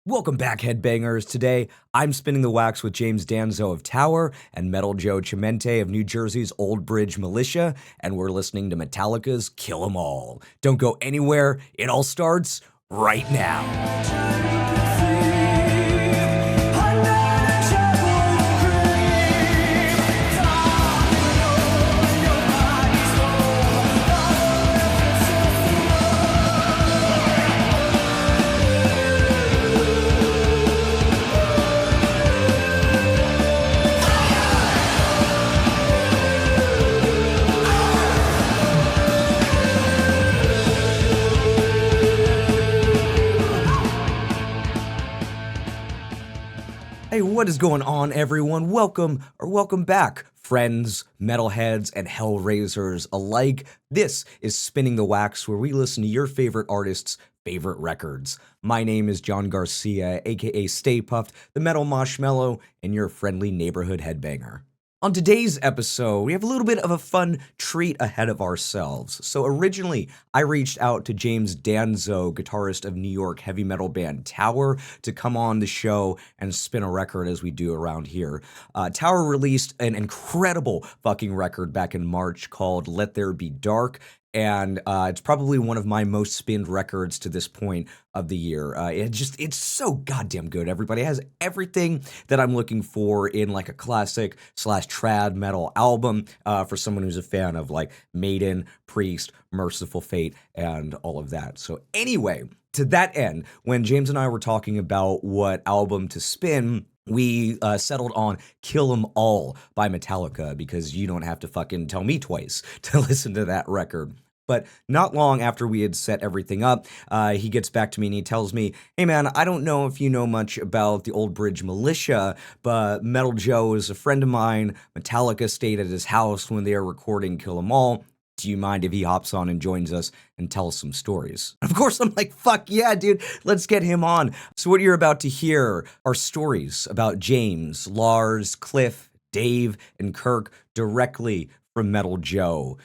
Welcome back, headbangers. Today, I'm spinning the wax with James Danzo of Tower and Metal Joe Chimienti of New Jersey's Old Bridge Militia, and we're listening to Metallica's Kill 'Em All. Don't go anywhere, it all starts right now. Hey, what is going on, everyone? Welcome back, friends, metalheads, and hellraisers alike. This is Spinning the Wax, where we listen to your favorite artists' favorite records. My name is John Garcia, aka Stay Puffed, the Metal Marshmallow, and your friendly neighborhood headbanger. On today's episode, we have a little bit of a fun treat ahead of ourselves. So originally, I reached out to James Danzo, guitarist of New York heavy metal band Tower, to come on the show and spin a record as we do around here. Tower released an incredible fucking record back in March called Let There Be Dark, and it's probably one of my most spinned records to this point of the year. It's so goddamn good, everybody. It has everything that I'm looking for in like a classic slash trad metal album for someone who's a fan of like Maiden, Priest, Merciful Fate, and all of that. So anyway, to that end, when James and I were talking about what album to spin, we settled on Kill 'Em All by Metallica, because you don't have to fucking tell me twice to listen to that record. But not long after we had set everything up, he gets back to me and he tells me, hey man, I don't know if you know much about the Old Bridge Militia, but Metal Joe is a friend of mine. Metallica stayed at his house when they were recording Kill 'Em All. Do you mind if he hops on and joins us and tells some stories? Of course, I'm like, fuck yeah, dude, let's get him on. So what you're about to hear are stories about James, Lars, Cliff, Dave, and Kirk directly from Metal Joe.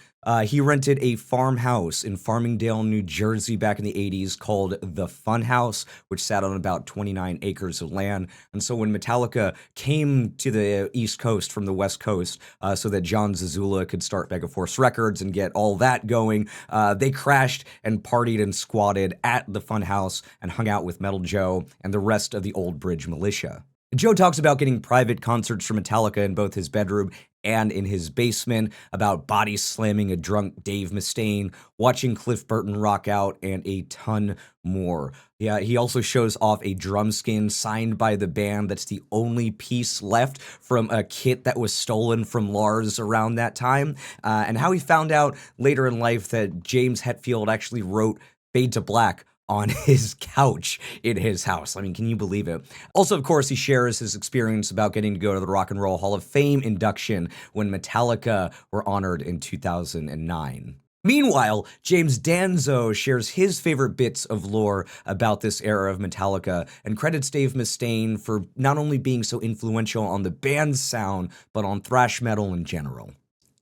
He rented a farmhouse in Farmingdale, New Jersey back in the 80s called the Funhouse, which sat on about 29 acres of land. And so when Metallica came to the East Coast from the West Coast so that Jon Zazula could start Megaforce Records and get all that going, they crashed and partied and squatted at the Funhouse and hung out with Metal Joe and the rest of the Old Bridge Militia. Joe talks about getting private concerts for Metallica in both his bedroom and in his basement, about body slamming a drunk Dave Mustaine, watching Cliff Burton rock out, and a ton more. Yeah, he also shows off a drum skin signed by the band that's the only piece left from a kit that was stolen from Lars around that time, and how he found out later in life that James Hetfield actually wrote Fade to Black on his couch in his house. I mean, can you believe it? Also, of course, he shares his experience about getting to go to the Rock and Roll Hall of Fame induction when Metallica were honored in 2009. Meanwhile, James Danzo shares his favorite bits of lore about this era of Metallica and credits Dave Mustaine for not only being so influential on the band's sound, but on thrash metal in general.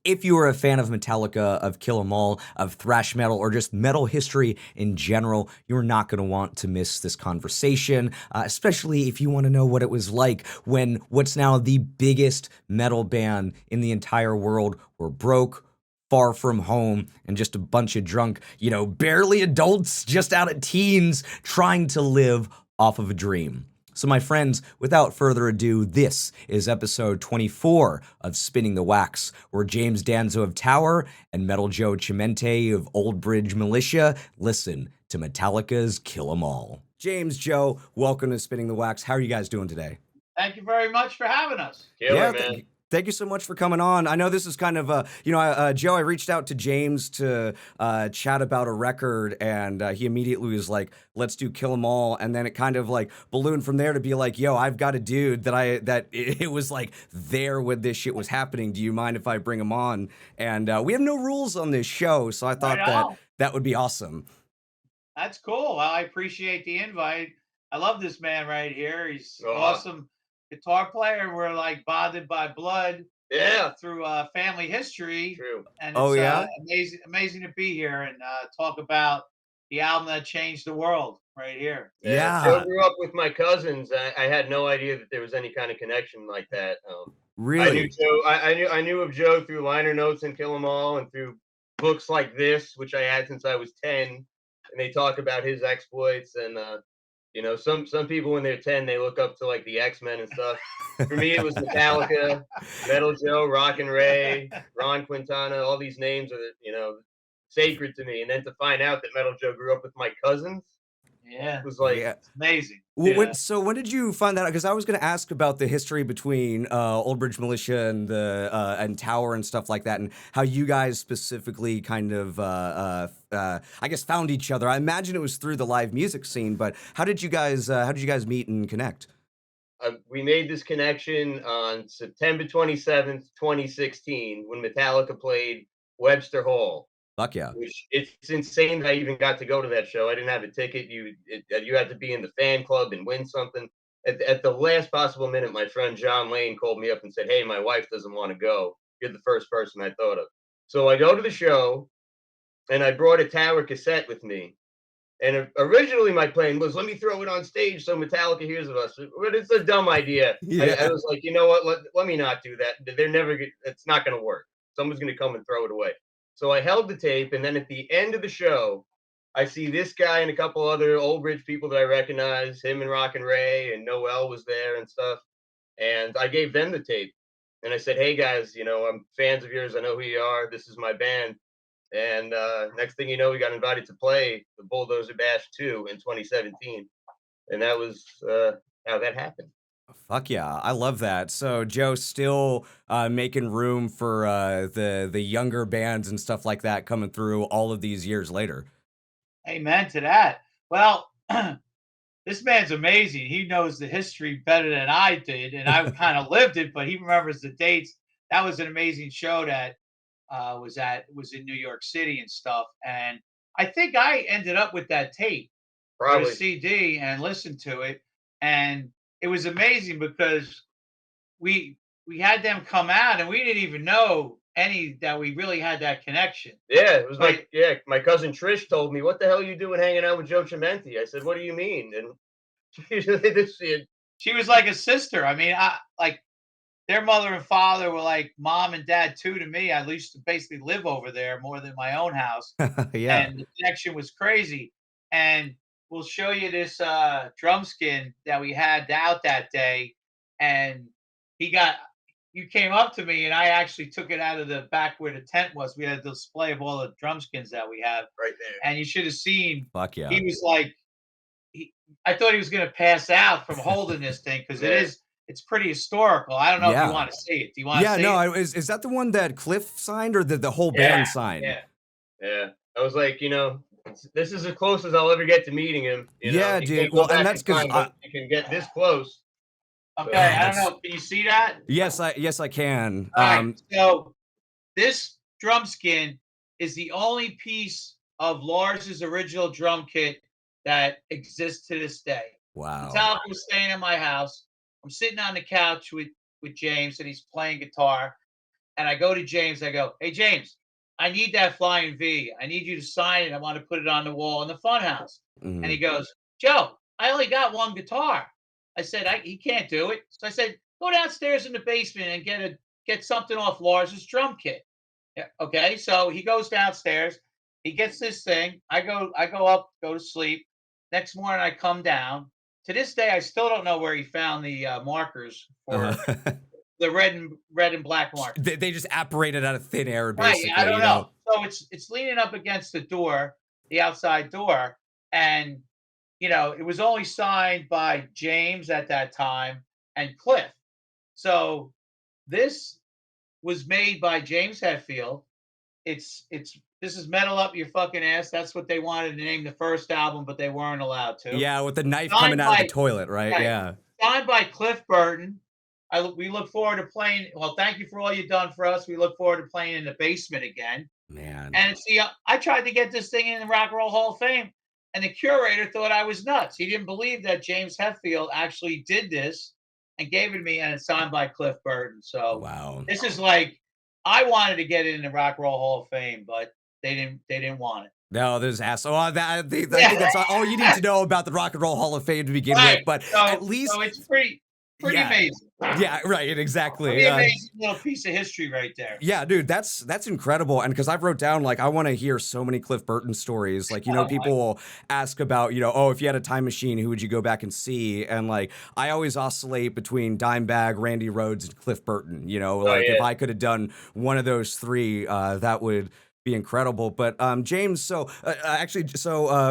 If you are a fan of Metallica, of Kill 'Em All, of thrash metal, or just metal history in general, you're not going to want to miss this conversation, especially if you want to know what it was like when what's now the biggest metal band in the entire world were broke, far from home, and just a bunch of drunk, barely adults, just out at teens, trying to live off of a dream. So my friends, without further ado, this is episode 24 of Spinning the Wax, where James Danzo of Tower and Metal Joe Chimienti of Old Bridge Militia listen to Metallica's Kill 'Em All. James, Joe, welcome to Spinning the Wax. How are you guys doing today? Thank you very much for having us. Killer, man. Thank you so much for coming on. I know this is kind of, Joe, I reached out to James to chat about a record, and he immediately was like, let's do Kill 'Em All. And then it kind of like ballooned from there to be like, yo, I've got a dude that it was like there when this shit was happening. Do you mind if I bring him on? And we have no rules on this show, so I thought that would be awesome. That's cool. Well, I appreciate the invite. I love this man right here. He's awesome guitar player. We're like bonded by blood. Through family history. True. And it's amazing to be here and talk about the album that changed the world. right here. Yeah, Joe Yeah, grew up with my cousins. I had no idea that there was any kind of connection like that. I knew really. Joe. I knew of Joe through liner notes and Kill 'Em All, and through books like this, which I had since I was 10. And they talk about his exploits. And some people when they're 10, they look up to like the X-Men and stuff. For me, it was Metallica, Metal Joe, Rockin' Ray, Ron Quintana. All these names are sacred to me. And then to find out that Metal Joe grew up with my cousins Yeah, was like, Yeah. it's amazing. Well, Yeah. when did you find that out? Because I was going to ask about the history between Old Bridge Militia and the and Tower and stuff like that, and how you guys specifically kind of, I guess, found each other. I imagine it was through the live music scene, but how did you guys meet and connect? we made this connection on September 27th, 2016, when Metallica played Webster Hall. Fuck yeah. Which it's insane that I even got to go to that show. I didn't have a ticket. You had to be in the fan club and win something. At the last possible minute, my friend John Lane called me up and said, "Hey, my wife doesn't want to go. You're the first person I thought of." So I go to the show, and I brought a Tower cassette with me. And originally, my plan was, let me throw it on stage so Metallica hears of us. But it's a dumb idea. Yeah. I was like, you know what? Let me not do that. It's not going to work. Someone's going to come and throw it away. So I held the tape, and then at the end of the show, I see this guy and a couple other Old Bridge people that I recognize. Him and Rockin' Ray and Noel was there and stuff. And I gave them the tape, and I said, "Hey guys, I'm fans of yours. I know who you are. This is my band." And next thing you know, we got invited to play the Bulldozer Bash 2 in 2017, and that was how that happened. Fuck yeah, I love that. So Joe's still making room for the younger bands and stuff like that coming through all of these years later. Amen to that. Well, this man's amazing. He knows the history better than I did, and I kind of lived it, but he remembers the dates. That was an amazing show that was in New York City and stuff. And I think I ended up with that tape or the Probably. CD and listened to it, and it was amazing because we had them come out, and we didn't even know any that we really had that connection. Yeah, it was But like, yeah, my cousin Trish told me, "What the hell are you doing hanging out with Joe Chimienti?" I said, "What do you mean?" And she was like a sister. I mean, I like their mother and father were like mom and dad too to me. I used to basically live over there more than my own house, Yeah. and the connection was crazy. And we'll show you this drum skin that we had out that day, and he got. You came up to me, and I actually took it out of the back where the tent was. We had a display of all the drum skins that we have, right there. and you should have seen. Fuck yeah. He was like, I thought he was going to pass out from holding this thing because it's pretty historical. I don't know if you want to see it. Do you want to Yeah, see no, it? is that the one that Cliff signed or the whole Yeah, band signed? Yeah. I was like, this is as close as I'll ever get to meeting him. Yeah, You dude. can't go Well, and back that's in 'cause time, but you can get this close. Okay, Oh, I don't know. Can you see that? Yes, I can. All right. So this drum skin is the only piece of Lars's original drum kit that exists to this day. Wow. Metallica was staying in my house. I'm sitting on the couch with James, and he's playing guitar. And I go to James. I go, "Hey James, I need that Flying V. I need you to sign it. I want to put it on the wall in the Funhouse." And he goes, "Joe, I only got one guitar." I said, "He can't do it." So I said, "Go downstairs in the basement and get something off Lars's drum kit." Yeah, okay. So he goes downstairs. He gets this thing. I go up, go to sleep. Next morning, I come down. To this day, I still don't know where he found the markers for the red and black mark. They just apparated out of thin air, Right, basically. I don't know. So it's leaning up against the door, the outside door, and it was only signed by James at that time and Cliff. So this was made by James Hetfield. It's this is metal up your fucking ass. That's what they wanted to name the first album, but they weren't allowed to. Yeah, with the knife Signed coming out of the by- toilet, right? right. Yeah. Signed by Cliff Burton. We look forward to playing. Well, thank you for all you've done for us. We look forward to playing in the basement again. Man. And see, I tried to get this thing in the Rock and Roll Hall of Fame, and the curator thought I was nuts. He didn't believe that James Hetfield actually did this and gave it to me, and it's signed by Cliff Burton. So Wow. this is like I wanted to get it in the Rock and Roll Hall of Fame, but they didn't want it. No, there's asshole. I think that's all you need to know about the Rock and Roll Hall of Fame to begin with. But at least it's pretty amazing. Yeah, right, exactly. Pretty amazing little piece of history right there. Yeah, dude, that's incredible. And because I've wrote down, like, I want to hear so many Cliff Burton stories. Like, people will ask about, oh, if you had a time machine, who would you go back and see? And like, I always oscillate between Dimebag, Randy Rhoads, and Cliff Burton. If I could have done one of those three, that would be incredible. But James, so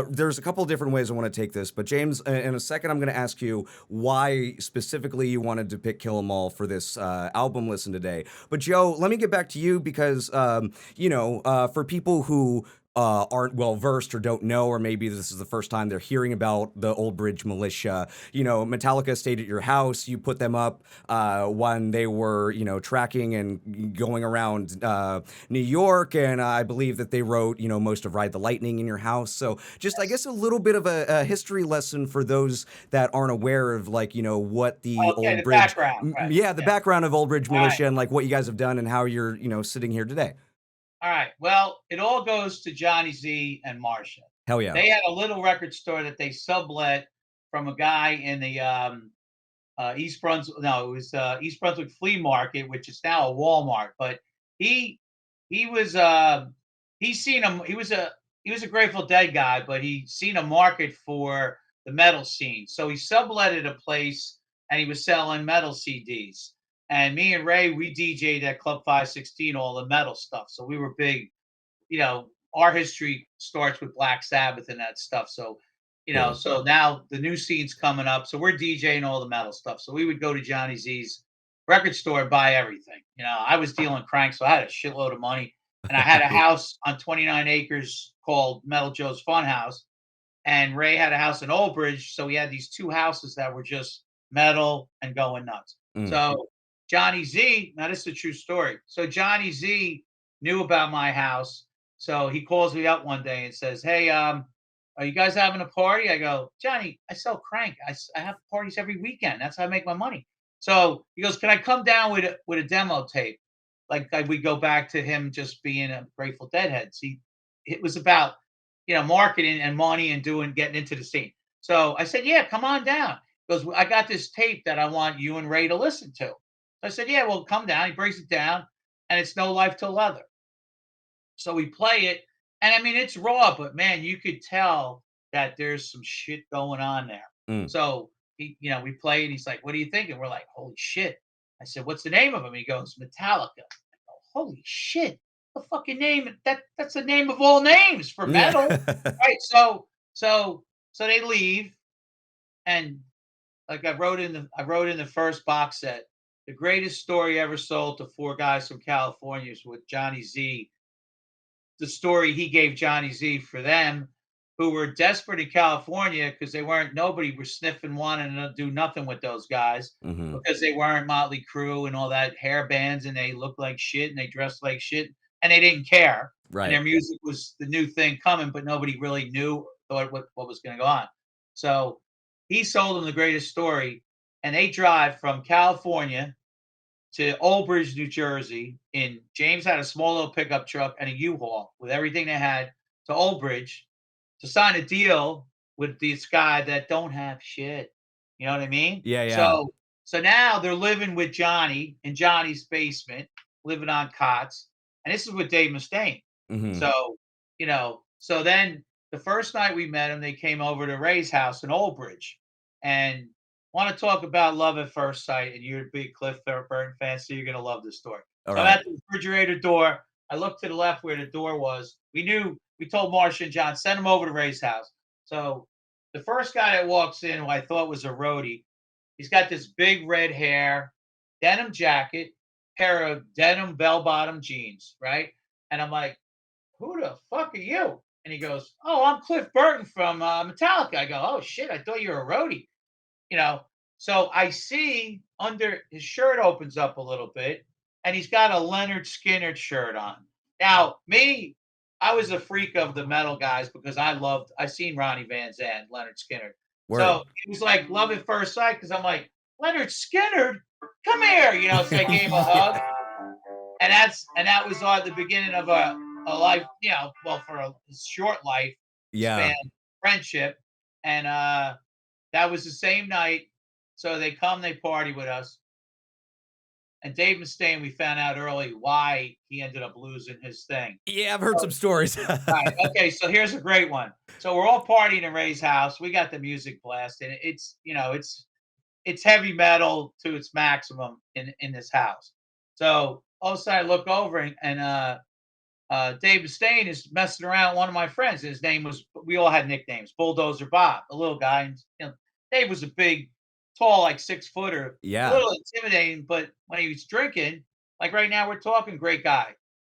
there's a couple of different ways I want to take this, but James, in a second I'm going to ask you why specifically you wanted to pick Kill 'Em All for this album listen today. But Joe, let me get back to you because for people who aren't well versed or don't know, or maybe this is the first time they're hearing about the Old Bridge Militia. Metallica stayed at your house. You put them up when they were, tracking and going around New York, and I believe that they wrote, most of Ride the Lightning in your house. So just, I guess, a little bit of a history lesson for those that aren't aware of, like, what the Old Bridge, background, right. The background of Old Bridge Militia, and like what you guys have done and how you're, sitting here today. All right. Well, it all goes to Jonny Z and Marsha. Hell yeah. They had a little record store that they sublet from a guy in the East Brunswick. No, it was East Brunswick Flea Market, which is now a Walmart. But he was he seen him. He was a Grateful Dead guy, but he seen a market for the metal scene. So he subletted a place and he was selling metal CDs. And me and Ray, we DJ'd at Club 516, all the metal stuff. So we were big, our history starts with Black Sabbath and that stuff. So, so now the new scene's coming up. So we're DJing all the metal stuff. So we would go to Jonny Z's record store and buy everything. I was dealing crank, so I had a shitload of money. And I had a house on 29 acres called Metal Joe's Funhouse. And Ray had a house in Old Bridge. So we had these two houses that were just metal and going nuts. So Jonny Z, now this is a true story. So Jonny Z knew about my house. So he calls me up one day and says, "Hey, are you guys having a party?" I go, "Johnny, I sell crank. I have parties every weekend. That's how I make my money." So he goes, "Can I come down with a demo tape?" Like we go back to him just being a Grateful Dead head. See, it was about, marketing and money and getting into the scene. So I said, "Yeah, come on down." He goes, "I got this tape that I want you and Ray to listen to." I said, "Yeah, well, come down." He breaks it down, and it's No Life Till Leather. So we play it, and I mean, it's raw, but man, you could tell that there's some shit going on there. So we play, and he's like, "What are you thinking?" We're like, "Holy shit!" I said, "What's the name of him?" He goes, "Metallica." I go, "Holy shit! The fucking name that's the name of all names for metal, right?" So they leave, and like I wrote in the first box set. The greatest story ever sold to four guys from California is with Jonny Z. The story he gave Jonny Z for them, who were desperate in California because nobody was sniffing, wanting to do nothing with those guys because they weren't Motley Crue and all that hair bands, and they looked like shit and they dressed like shit and they didn't care. Right. And their music was the new thing coming, but nobody really knew what was going to go on. So he sold them the greatest story. And they drive from California to Old Bridge, New Jersey. James had a small little pickup truck and a U-Haul with everything they had to Old Bridge to sign a deal with this guy that don't have shit. You know what I mean? Yeah. So now they're living with Johnny in Johnny's basement, living on cots. And this is with Dave Mustaine. So, so then the first night we met him, they came over to Ray's house in Old Bridge. And want to talk about love at first sight, and you're a big Cliff Burton fan, so you're going to love this story. All so right. I'm at the refrigerator door. I looked to the left where the door was. We told Marsha and John, send him over to Ray's house. So the first guy that walks in, who I thought was a roadie, he's got this big red hair, denim jacket, pair of denim bell-bottom jeans, right? And I'm like, "Who the fuck are you?" And he goes, "Oh, I'm Cliff Burton from Metallica." I go, "Oh, shit, I thought you were a roadie." So I see under his shirt opens up a little bit, and he's got a Leonard Skinner shirt on. Now, me, I was a freak of the metal guys because I seen Ronnie Van Zant, Leonard Skinner. Word. So it was like love at first sight because I'm like, "Leonard Skinner, come here," so I gave him a hug. And that was the beginning of a life, well, for a short life Yeah. span friendship. And that was the same night. So they come, they party with us. And Dave Mustaine, we found out early why he ended up losing his thing. Yeah, I've heard some stories. Right. Okay, so here's a great one. So we're all partying in Ray's house. We got the music blasting. It's heavy metal to its maximum in this house. So all of a sudden I look over and Dave Mustaine is messing around with one of my friends. His name was, we all had nicknames, Bulldozer Bob, a little guy. And Dave was a big, tall, like 6-footer, a Yeah, little intimidating, but when he was drinking, like right now we're talking, great guy.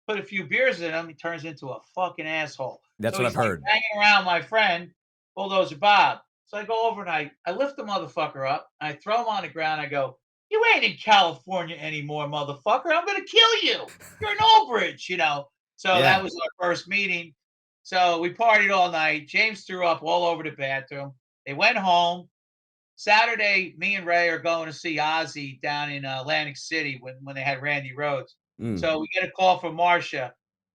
Put a few beers in him, he turns into a fucking asshole. that's So what I've he's like heard. hanging around my friend, Bulldozer Bob. So I go over and I lift the motherfucker up, and I throw him on the ground. I go, "You ain't in California anymore, motherfucker. I'm gonna kill you. You're in Old Bridge, you know." So Yeah. that was our first meeting. So we partied all night. James threw up all over the bathroom. They went home. Saturday, me and Ray are going to see Ozzy down in Atlantic City when they had Randy Rhoads. Mm. So we get a call from Marcia.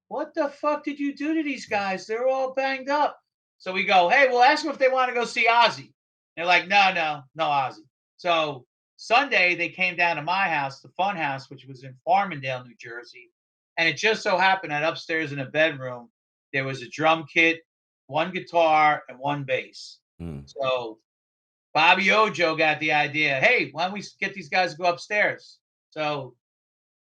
What the fuck did you do to these guys? They're all banged up. So we go, hey, we'll ask them if they want to go see Ozzy. They're like, no, Ozzy. So Sunday, they came down to my house, the Funhouse, which was in Farmingdale, New Jersey. And it just so happened that upstairs in a bedroom, there was a drum kit, one guitar, and one bass. Mm. So Bobby Ojo got the idea. Hey, why don't we get these guys to go upstairs? So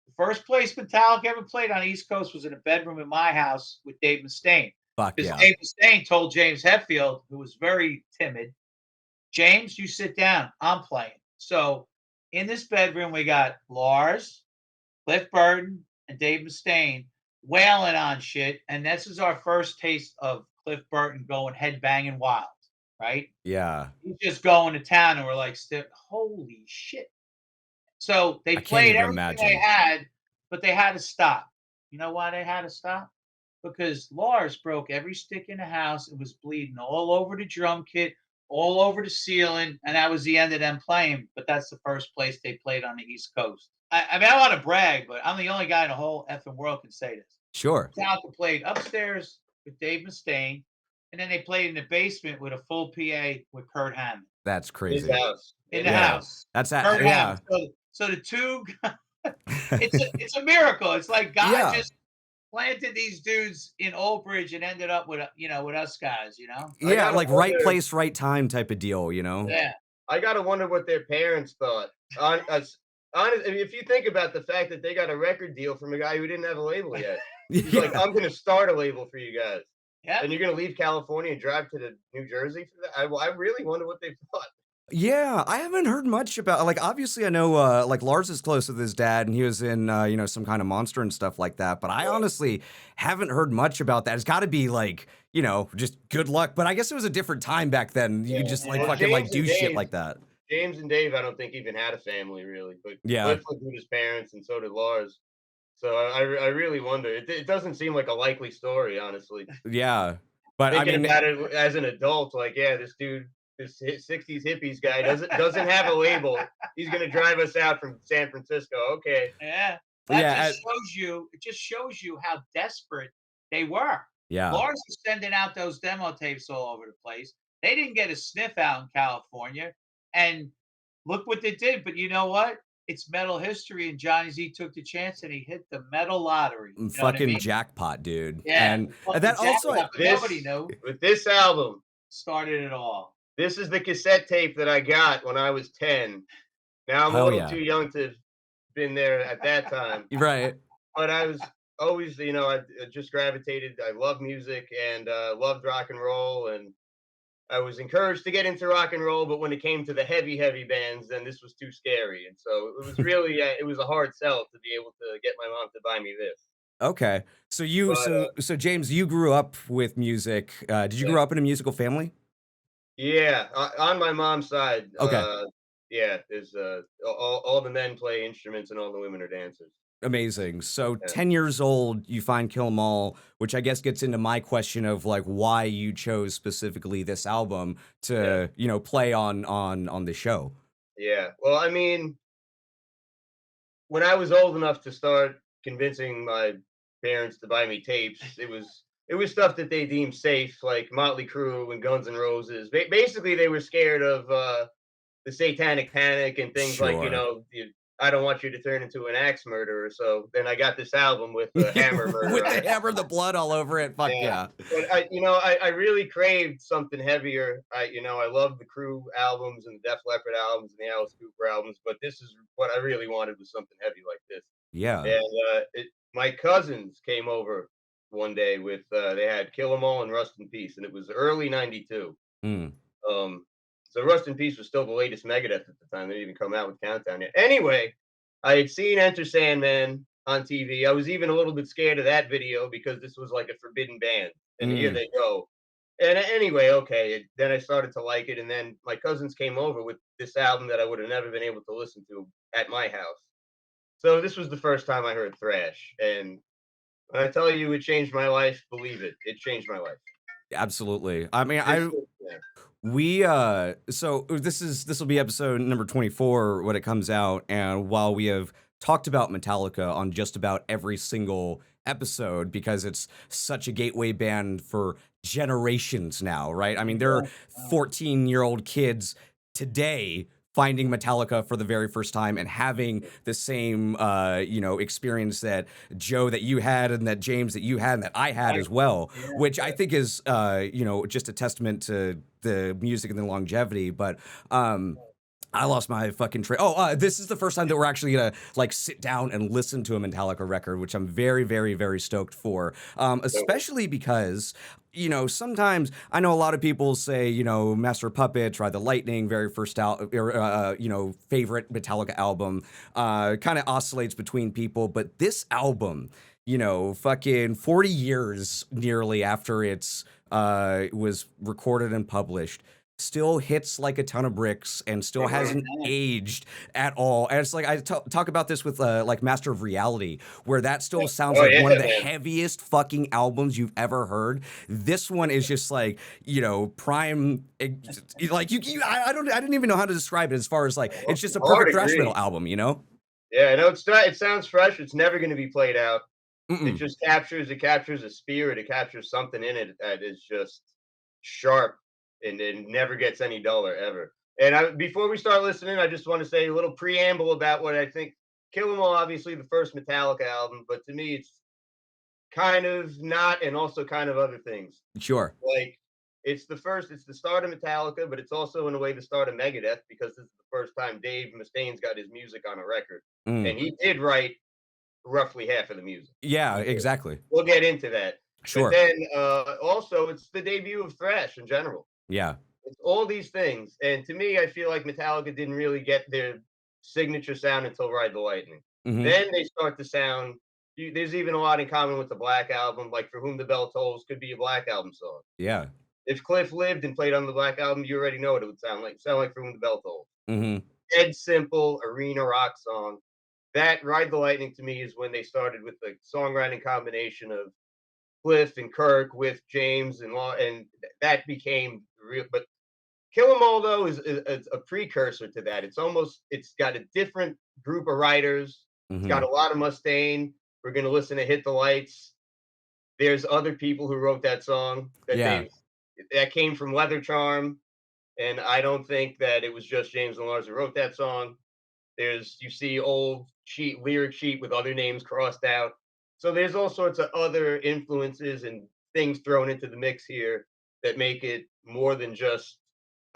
the first place Metallica ever played on the East Coast was in a bedroom in my house with Dave Mustaine. Fuck Because yeah. Dave Mustaine told James Hetfield, who was very timid, James, you sit down. I'm playing. So in this bedroom, we got Lars, Cliff Burton, and Dave Mustaine wailing on shit. And this is our first taste of Cliff Burton going headbanging wild, right? Yeah. He's just going to town, and we're like, holy shit. So they I can't played even everything they imagine. had, but they had to stop. You know why they had to stop? Because Lars broke every stick in the house and was bleeding all over the drum kit, all over the ceiling, and that was the end of them playing. But that's the first place they played on the East Coast. I mean, I want to brag, but I'm the only guy in the whole effing world can say this. Sure. Metallica played upstairs with Dave Mustaine, and then they played in the basement with a full PA with Kirk Hammett. That's His crazy. house. In the Yeah. house. That's Kirk that. Yeah. Hammett. So the two, it's a miracle. It's like God Yeah. just planted these dudes in Old Bridge and ended up with with us guys. Yeah, like right wonder- place, right time type of deal, you know? Yeah. I gotta wonder what their parents thought. Honest, if you think about the fact that they got a record deal from a guy who didn't have a label yet, he's like, I'm gonna start a label for you guys, Yeah. and you're gonna leave California and drive to New Jersey for that. I really wonder what they thought. Yeah, I haven't heard much about, like, obviously I know like Lars is close with his dad and he was in some kind of Monster and stuff like that, but I honestly haven't heard much about that. It's got to be like, just good luck, but I guess it was a different time back then. You could just like Well, fucking like James do and shit Dave- like that. James and Dave, I don't think even had a family really, but Yeah. Cliff lived with his parents, and so did Lars. So I really wonder. It doesn't seem like a likely story, honestly. Yeah, but I Thinking mean, about it as an adult, like, yeah, this dude, this 60s hippies guy doesn't have a label. He's gonna drive us out from San Francisco. Okay. Yeah. It just shows you how desperate they were. yeah, Lars was sending out those demo tapes all over the place. They didn't get a sniff out in California. And look what they did. But you know what? It's metal history, and Jonny Z took the chance and he hit the metal lottery. You know what I fucking mean? jackpot, dude. Yeah. And Fucking that also, jackpot, but nobody knew. With this album, Started it all. this is the cassette tape that I got when I was 10. Now I'm a Hell little yeah. too young to have been there at that time. right. But I was always, I just gravitated. I love music and loved rock and roll, and I was encouraged to get into rock and roll. But when it came to the heavy bands, then this was too scary, and so it was really it was a hard sell to be able to get my mom to buy me this. Okay, so so James, you grew up with music. Did you Yeah. grow up in a musical family? Yeah, on my mom's side. Okay. Yeah, there's all the men play instruments and all the women are dancers. Amazing. So Yeah. 10 years old, you find Kill 'Em All, which I guess gets into my question of like why you chose specifically this album to, play on the show. Yeah. Well, I mean, when I was old enough to start convincing my parents to buy me tapes. It was stuff that they deemed safe, like Motley Crue and Guns N' Roses. Basically, they were scared of the Satanic Panic and things like, Sure. I don't want you to turn into an axe murderer. So then I got this album with the hammer murder With on the it. hammer, the blood all over it. Fuck Yeah. yeah. But I really craved something heavier. I love the Crew albums and the Def Leppard albums and the Alice Cooper albums, but this is what I really wanted, was something heavy like this. Yeah. And my cousins came over one day with they had Kill 'Em All and Rust in Peace, and it was early '92. Mm. So Rust in Peace was still the latest Megadeth at the time. They didn't even come out with Countdown yet. Anyway, I had seen Enter Sandman on TV. I was even a little bit scared of that video because this was like a forbidden band, and here Mm. they go. And anyway, okay, then I started to like it, and then my cousins came over with this album that I would have never been able to listen to at my house. So this was the first time I heard thrash, and when I tell you it changed my life, believe it, it changed my life. Absolutely. I mean, Yeah. we so this will be episode number 24 when it comes out, and while we have talked about Metallica on just about every single episode because it's such a gateway band for generations now, right? I mean, there are 14-year-old kids today finding Metallica for the very first time and having the same experience that Joe that you had and that James that you had and that I had as well, which I think is just a testament to the music and the longevity. But I lost my fucking train. This is the first time that we're actually gonna like sit down and listen to a Metallica record, which I'm very, very, very stoked for. Especially because, sometimes I know a lot of people say, Master of Puppets, Ride the Lightning, very first favorite Metallica album, kind of oscillates between people, but this album, fucking 40 years nearly after it's was recorded and published, still hits like a ton of bricks and still hasn't aged at all. And it's like I talk about this with like Master of Reality, where that still sounds like one of the heaviest fucking albums you've ever heard. This one is just like, prime, like I didn't even know how to describe it as far as like it's just a perfect thrash metal album, Yeah, no, it sounds fresh. It's never going to be played out. It just captures a spirit, it captures something in it that is just sharp. And it never gets any duller ever. And before we start listening, I just want to say a little preamble about what I think. Kill 'Em All, obviously the first Metallica album, but to me it's kind of not, and also kind of other things. Sure. Like it's the start of Metallica, but it's also in a way the start of Megadeth, because this is the first time Dave Mustaine's got his music on a record. And he did write roughly half of the music. Yeah, exactly. We'll get into that. Sure. But then also it's the debut of thrash in general. Yeah. It's all these things. And to me, I feel like Metallica didn't really get their signature sound until Ride the Lightning. Then they start to sound, there's even a lot in common with the Black Album, like For Whom the Bell Tolls could be a Black Album song. Yeah. If Cliff lived and played on the Black Album, you already know what it would sound like. Sound like For Whom the Bell Tolls. Dead simple arena rock song. That Ride the Lightning to me is when they started with the songwriting combination of Cliff and Kirk with James and that became real. But Kill 'Em All though is a precursor to that. It's got a different group of writers. It's got a lot of Mustaine. We're gonna listen to Hit the Lights. There's other people who wrote that song that came from Leather Charm, and I don't think that it was just James and Lars who wrote that song. You see old lyric sheet with other names crossed out. So there's all sorts of other influences and things thrown into the mix here that make it more than just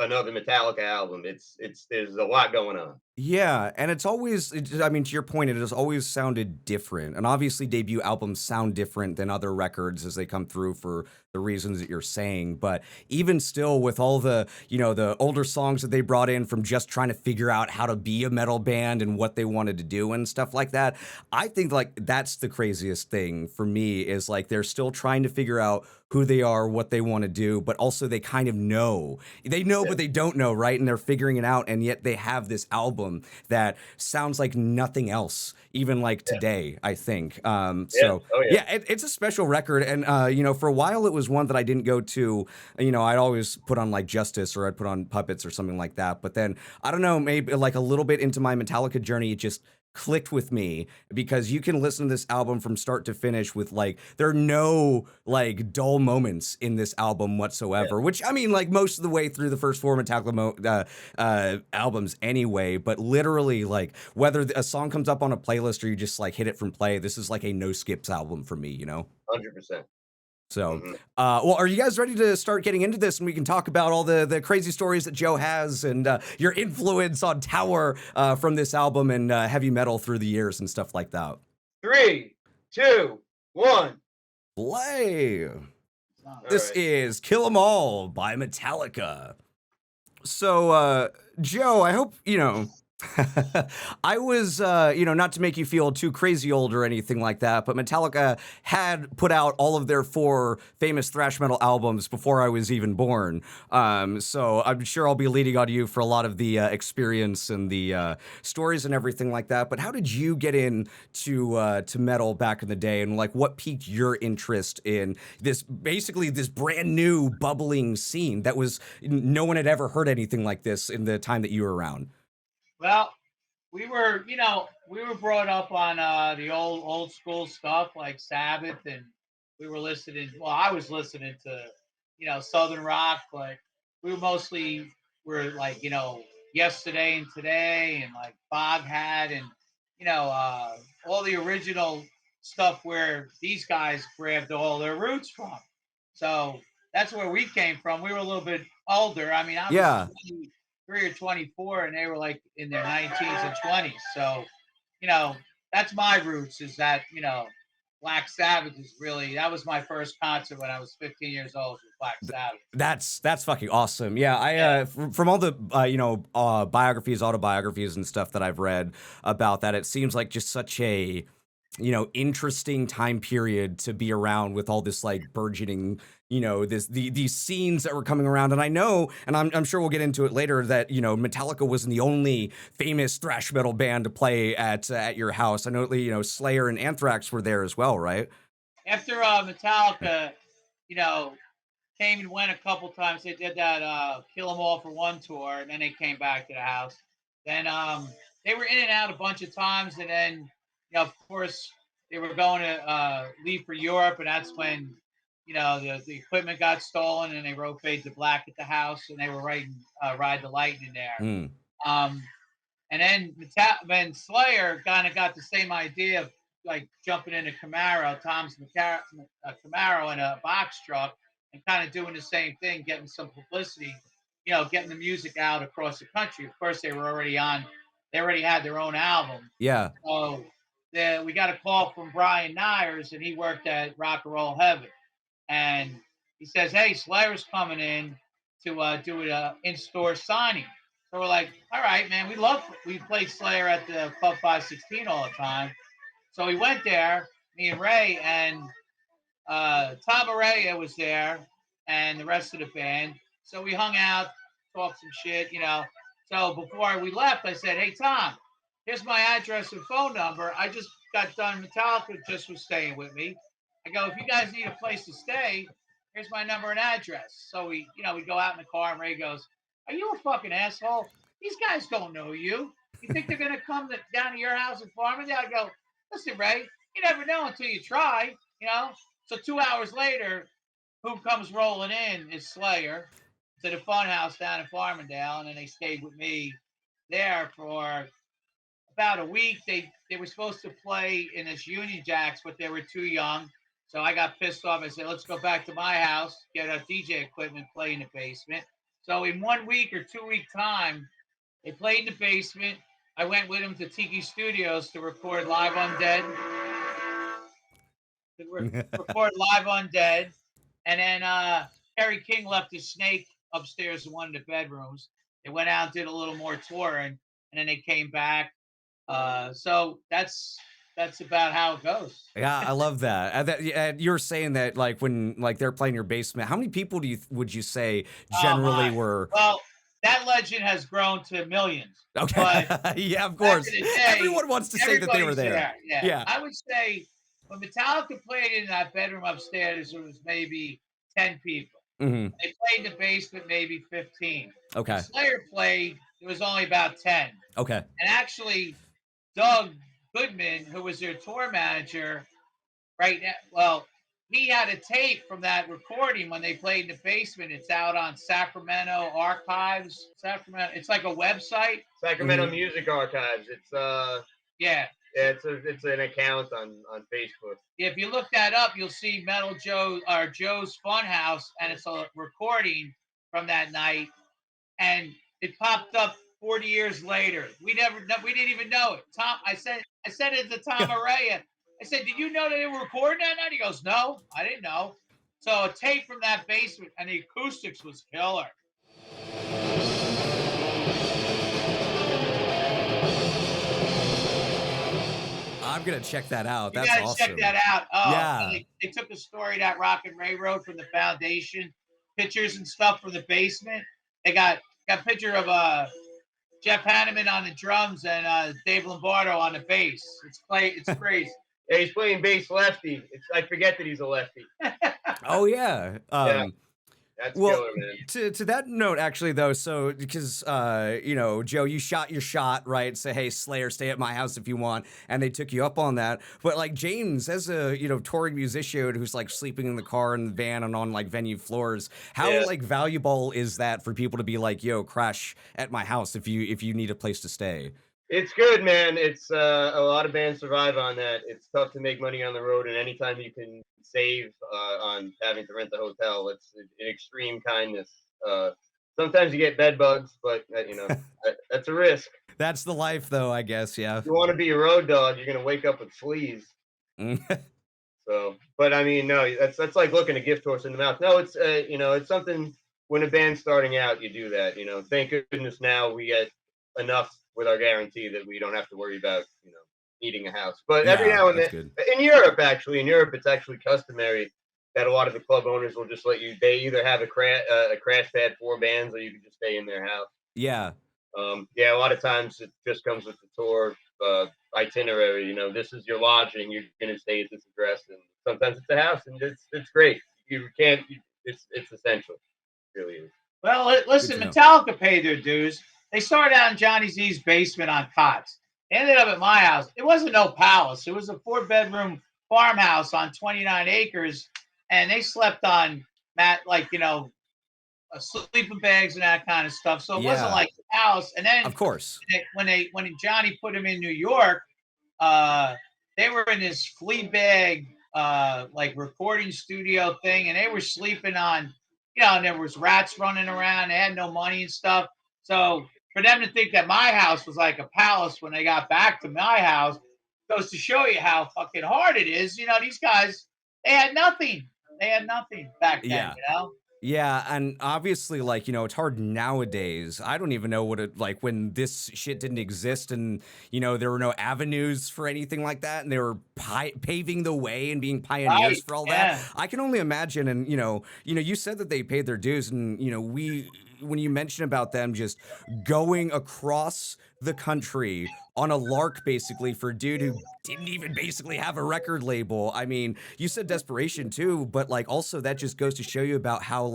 another Metallica album. There's a lot going on. Yeah, and I mean, to your point, it has always sounded different. And obviously debut albums sound different than other records as they come through for the reasons that you're saying. But even still, with all the, the older songs that they brought in from just trying to figure out how to be a metal band and what they wanted to do and stuff like that, I think like that's the craziest thing for me is like they're still trying to figure out who they are, what they want to do, but also they kind of know. They know, but they don't know, right? And they're figuring it out, and yet they have this album that sounds like nothing else, even like today, I think. It's a special record, and for a while it was one that I didn't go to. I'd always put on like Justice, or I'd put on Puppets or something like that. But then I don't know, maybe like a little bit into my Metallica journey, it just clicked with me, because you can listen to this album from start to finish with like, there are no like dull moments in this album whatsoever, which I mean, like most of the way through the first four Metallica albums anyway, but literally like whether a song comes up on a playlist or you just like hit it from play, this is like a no skips album for me, you know? 100%. So, well, are you guys ready to start getting into this, and we can talk about all the crazy stories that Joe has and your influence on Tower from this album and heavy metal through the years and stuff like that? 3, 2, 1. Play. This is Kill 'Em All by Metallica. So, Joe, I hope, you know, I was, you know, not to make you feel too crazy old or anything like that, but Metallica had put out all of their 4 famous thrash metal albums before I was even born. So I'm sure I'll be leading on you for a lot of the experience and the stories and everything like that. But how did you get into to metal back in the day, and like what piqued your interest in this, basically this brand new bubbling scene that was, no one had ever heard anything like this in the time that you were around? Well, we were, you know, we were brought up on the old school stuff like Sabbath, and we were listening. Well, I was listening to, you know, Southern rock, but we were like, you know, Yesterday and Today, and like Foghat, and you know, all the original stuff where these guys grabbed all their roots from. So that's where we came from. We were a little bit older. I mean, I was 23 or 24, and they were like in their 19s and 20s. So, you know, that's my roots, is that, you know, Black Sabbath is really, that was my first concert when I was 15 years old, with Black Sabbath. That's fucking awesome. Yeah, from all the you know, biographies, autobiographies and stuff that I've read about that, it seems like just such a, you know, interesting time period to be around with all this like burgeoning, you know, these scenes that were coming around. And I know, and I'm sure we'll get into it later, that, you know, Metallica wasn't the only famous thrash metal band to play at your house. I know, you know, Slayer and Anthrax were there as well, right? After Metallica, you know, came and went a couple times. They did that Kill 'Em All for One tour, and then they came back to the house. Then they were in and out a bunch of times, and then, you know, of course, they were going to leave for Europe, and that's when, you know, the equipment got stolen, and they wrote Fade to Black at the house, and they were writing Ride the Lightning there. And then Slayer kind of got the same idea of like jumping in a Camaro, Camaro in a box truck, and kind of doing the same thing, getting some publicity, you know, getting the music out across the country. Of course, they already had their own album. Yeah. So we got a call from Brian Nyers, and he worked at Rock and Roll Heaven. And he says, "Hey, Slayer's coming in to do an in-store signing." So we're like, "All right, man, we played Slayer at the Club 516 all the time." So we went there, me and Ray, and Tom Araya was there, and the rest of the band. So we hung out, talked some shit, you know. So before we left, I said, "Hey, Tom, here's my address and phone number. I just got done. Metallica just was staying with me. I go, if you guys need a place to stay, here's my number and address." So we go out in the car, and Ray goes, "Are you a fucking asshole? These guys don't know you. You think they're gonna come down to your house in Farmingdale?" I go, "Listen, Ray, you never know until you try, you know." So 2 hours later, who comes rolling in is Slayer to the Funhouse down in Farmingdale, and then they stayed with me there for about a week. They were supposed to play in this Union Jacks, but they were too young. So I got pissed off. I said, "Let's go back to my house, get our DJ equipment, play in the basement." So in 1 week or 2 week time, they played in the basement. I went with them to Tiki Studios to record Live Undead. Record Live Undead. And then Kerry King left his snake upstairs in one of the bedrooms. They went out and did a little more touring, and then they came back. So that's about how it goes. Yeah, I love that. You were saying that like when like they're playing your basement, how many people would you say generally were? Well, that legend has grown to millions. Okay. But yeah, of course. Day, everyone wants to say that they were there. Yeah. I would say when Metallica played in that bedroom upstairs, there was maybe 10 people. Mm-hmm. They played in the basement, maybe 15. Okay. When Slayer played, there was only about 10. Okay. And actually, Doug Goodman, who was their tour manager right now, well, he had a tape from that recording when they played in the basement. It's out on Sacramento Archives. Sacramento, it's like a website. Sacramento Music Archives. It's yeah. Yeah, it's an account on Facebook. If you look that up, you'll see Metal Joe or Joe's Funhouse, and it's a recording from that night. And it popped up 40 years later. We didn't even know it. Tom, I said it to Tom Araya. I said, "Did you know that they were recording that night?" He goes, "No, I didn't know." So a tape from that basement, and the acoustics was killer. I'm gonna check that out. That's gotta awesome. check that out. Oh, yeah. They took a story that Rock and Ray wrote from the foundation, pictures and stuff from the basement. They got a picture of Jeff Hanneman on the drums and Dave Lombardo on the bass. It's crazy. Yeah, he's playing bass lefty. I forget that he's a lefty. Oh yeah. Yeah. That's killer, man. To that note, actually, though, so because Joe, you shot your shot, right? Say, hey, Slayer, stay at my house if you want, and they took you up on that. But like James, as a touring musician who's like sleeping in the car and the van and on like venue floors, how like valuable is that for people to be like, yo, crash at my house if you need a place to stay? It's good, man. It's a lot of bands survive on that. It's tough to make money on the road, and anytime you can save on having to rent a hotel, it's an extreme kindness. Sometimes you get bed bugs, but that's a risk. That's the life, though, I guess. Yeah. If you want to be a road dog, you're gonna wake up with fleas. So, but I mean, no, that's like looking a gift horse in the mouth. No, it's it's something when a band's starting out, you do that. Thank goodness now we get enough with our guarantee that we don't have to worry about needing a house. But every now and then, in Europe, it's actually customary that a lot of the club owners will just let you. They either have a crash pad for bands, or you can just stay in their house. Yeah. A lot of times it just comes with the tour itinerary. This is your lodging. You're gonna stay at this address, and sometimes it's a house, and it's great. You can't. It's essential. It really is. Well, listen, Metallica paid their dues. They started out in Jonny Z's basement on cots. They ended up at my house. It wasn't no palace. It was a 4-bedroom farmhouse on 29 acres, and they slept on sleeping bags and that kind of stuff. So it wasn't like the house. And then, of course, when Johnny put him in New York, they were in this flea bag recording studio thing, and they were sleeping on, and there was rats running around. They had no money and stuff. So for them to think that my house was like a palace when they got back to my house goes to show you how fucking hard it is. These guys, they had nothing. They had nothing back then, Yeah, and obviously, it's hard nowadays. I don't even know what it like when this shit didn't exist, and there were no avenues for anything like that, and they were paving the way and being pioneers for all that. I can only imagine. And you said that they paid their dues, and when you mention about them just going across the country on a lark, basically, for a dude who didn't even basically have a record label. I mean, you said desperation too, but also that just goes to show you about how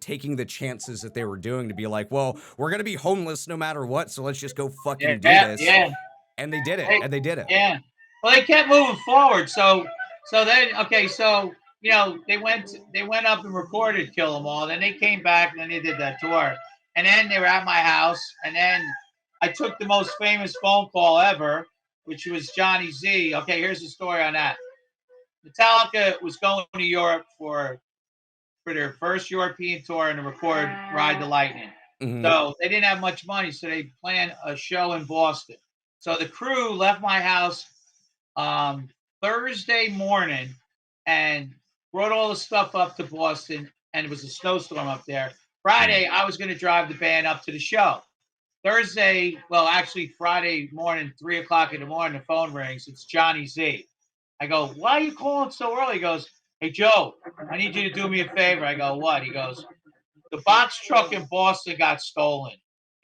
taking the chances that they were doing to be like, well, we're gonna be homeless no matter what, so let's just go fucking do this. Yeah. And they did it. Yeah. Well, they kept moving forward. So then, okay, so they went up and recorded Kill 'Em All. Then they came back and then they did that tour. And then they were at my house. And then I took the most famous phone call ever, which was Jonny Z. Okay, here's the story on that. Metallica was going to Europe for their first European tour and to record Ride the Lightning. Mm-hmm. So they didn't have much money, so they planned a show in Boston. So the crew left my house Thursday morning and brought all the stuff up to Boston, and it was a snowstorm up there. Friday, I was going to drive the band up to the show. Thursday, Friday morning, 3 o'clock in the morning, the phone rings. It's Jonny Z. I go, why are you calling so early? He goes, hey, Joe, I need you to do me a favor. I go, what? He goes, the box truck in Boston got stolen.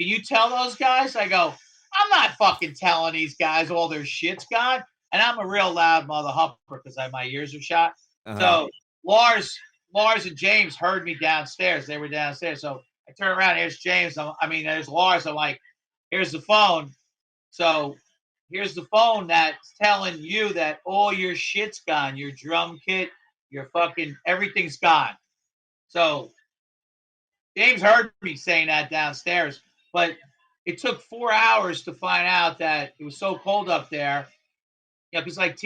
Can you tell those guys? I go, I'm not fucking telling these guys all their shit's gone. And I'm a real loud mother hupper because my ears are shot. Uh-huh. So Lars and James heard me downstairs. They were downstairs. So I turn around. There's James. There's Lars. I'm like, here's the phone. So here's the phone that's telling you that all your shit's gone. Your drum kit, your fucking everything's gone. So James heard me saying that downstairs, but it took 4 hours to find out that it was so cold up there. Yeah, because like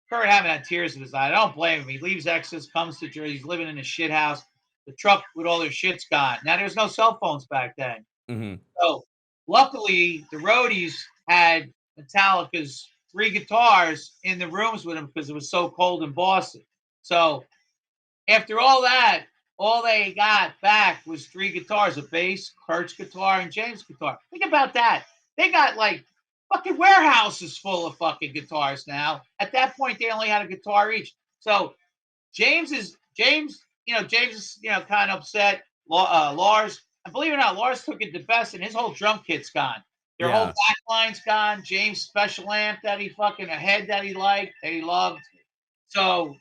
Kirk Hammett had tears in his eye. I don't blame him. He leaves Texas, comes to Jersey. He's living in a shit house. The truck with all their shit's gone. Now there's no cell phones back then. Mm-hmm. So luckily the roadies had Metallica's 3 guitars in the rooms with them because it was so cold in Boston. So after all that, all they got back was 3 guitars, a bass, Kurt's guitar, and James' guitar. Think about that. They got like fucking warehouses full of fucking guitars now. At that point, they only had a guitar each. So James is kind of upset. Lars, and believe it or not, Lars took it the best, and his whole drum kit's gone. Their whole back line's gone. James' special amp that he fucking a head that he liked, that he loved. So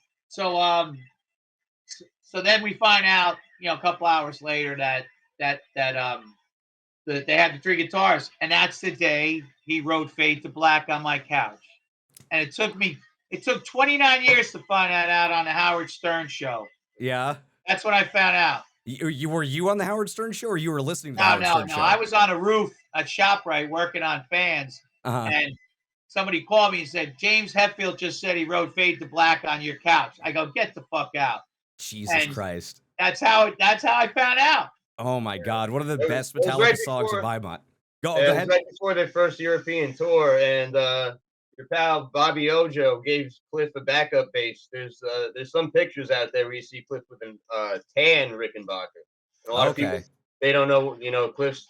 then we find out, a couple hours later that they had the 3 guitars, and that's the day he wrote "Fade to Black" on my couch. And it took 29 years to find that out on the Howard Stern show. Yeah, that's when I found out. Were you on the Howard Stern show, or you were listening to the Howard Stern show? No. I was on a roof at ShopRite working on fans, and somebody called me and said, James Hetfield just said he wrote "Fade to Black" on your couch. I go, get the fuck out. Jesus Christ. That's how I found out. Oh my God. One of the best Metallica songs in my mind. Go ahead. It was right before their first European tour, and your pal Bobby Ojo gave Cliff a backup bass. There's some pictures out there where you see Cliff with a tan Rickenbacker. And a lot of people, they don't know, Cliff's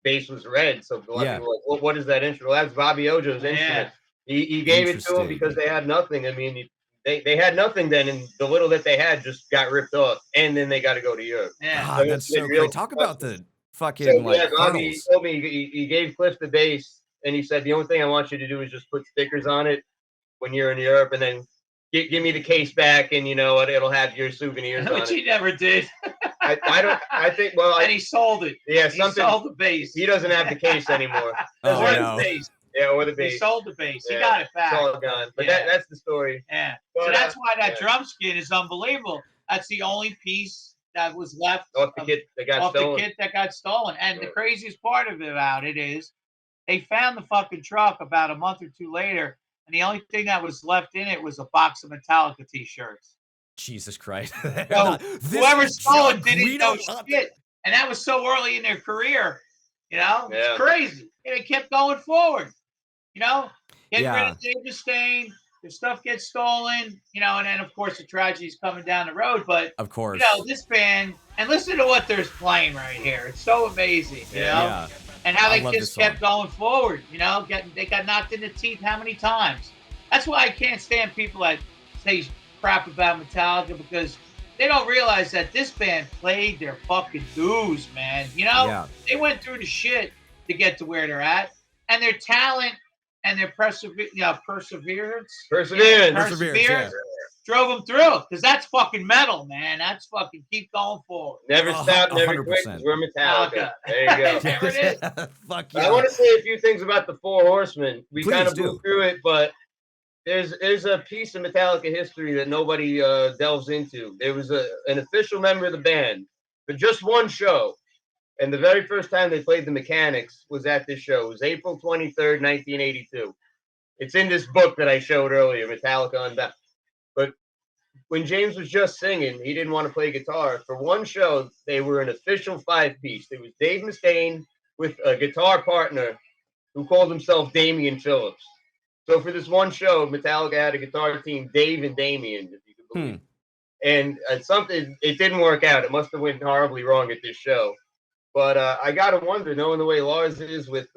bass was red, so a lot of people are like, well, what is that instrument? Well, that's Bobby Ojo's instrument. He gave it to him because they had nothing. I mean, they had nothing then, and the little that they had just got ripped off, and then they got to go to Europe. Yeah, that's so great. Talk about the fucking Bobby told me he gave Cliff the bass, and he said the only thing I want you to do is just put stickers on it when you're in Europe, and then give me the case back, and it'll have your souvenirs on it. Which he never did. I think. Well, and he sold it. Yeah, he sold the bass. He doesn't have the case anymore. The bass. Yeah, or the bass. He sold the bass. He got it back. It's all gone. But that's the story. Yeah. But, so that's why that drum skin is unbelievable. That's the only piece that was left off the kit that got stolen. And the craziest part about it is they found the fucking truck about a month or two later, and the only thing that was left in it was a box of Metallica t-shirts. Jesus Christ. So whoever stole it didn't know shit. And that was so early in their career. It's crazy. And it kept going forward. Getting rid of Dave Mustaine, their stuff gets stolen, and then of course the tragedy's coming down the road. But of course, this band, and listen to what they're playing right here. It's so amazing, and how they just kept going forward. They got knocked in the teeth how many times? That's why I can't stand people that say crap about Metallica, because they don't realize that this band played their fucking dues, man. They went through the shit to get to where they're at, and their talent and their perseverance drove them through, because that's fucking metal, man. That's fucking keep going forward. Never stop, never quit, because we're Metallica. There you go. There it is. Fuck yeah. I want to say a few things about the Four Horsemen. We kind of blew through it, but there's a piece of Metallica history that nobody delves into. There was an official member of the band for just one show. And the very first time they played the Mechanics was at this show. It was April 23rd, 1982. It's in this book that I showed earlier, Metallica Unbound. But when James was just singing, he didn't want to play guitar. For one show, they were an official 5-piece. There was Dave Mustaine with a guitar partner who called himself Damian Phillips. So for this one show, Metallica had a guitar team, Dave and Damian, if you could believe. And it didn't work out. It must have went horribly wrong at this show. But I got to wonder, knowing the way Lars is with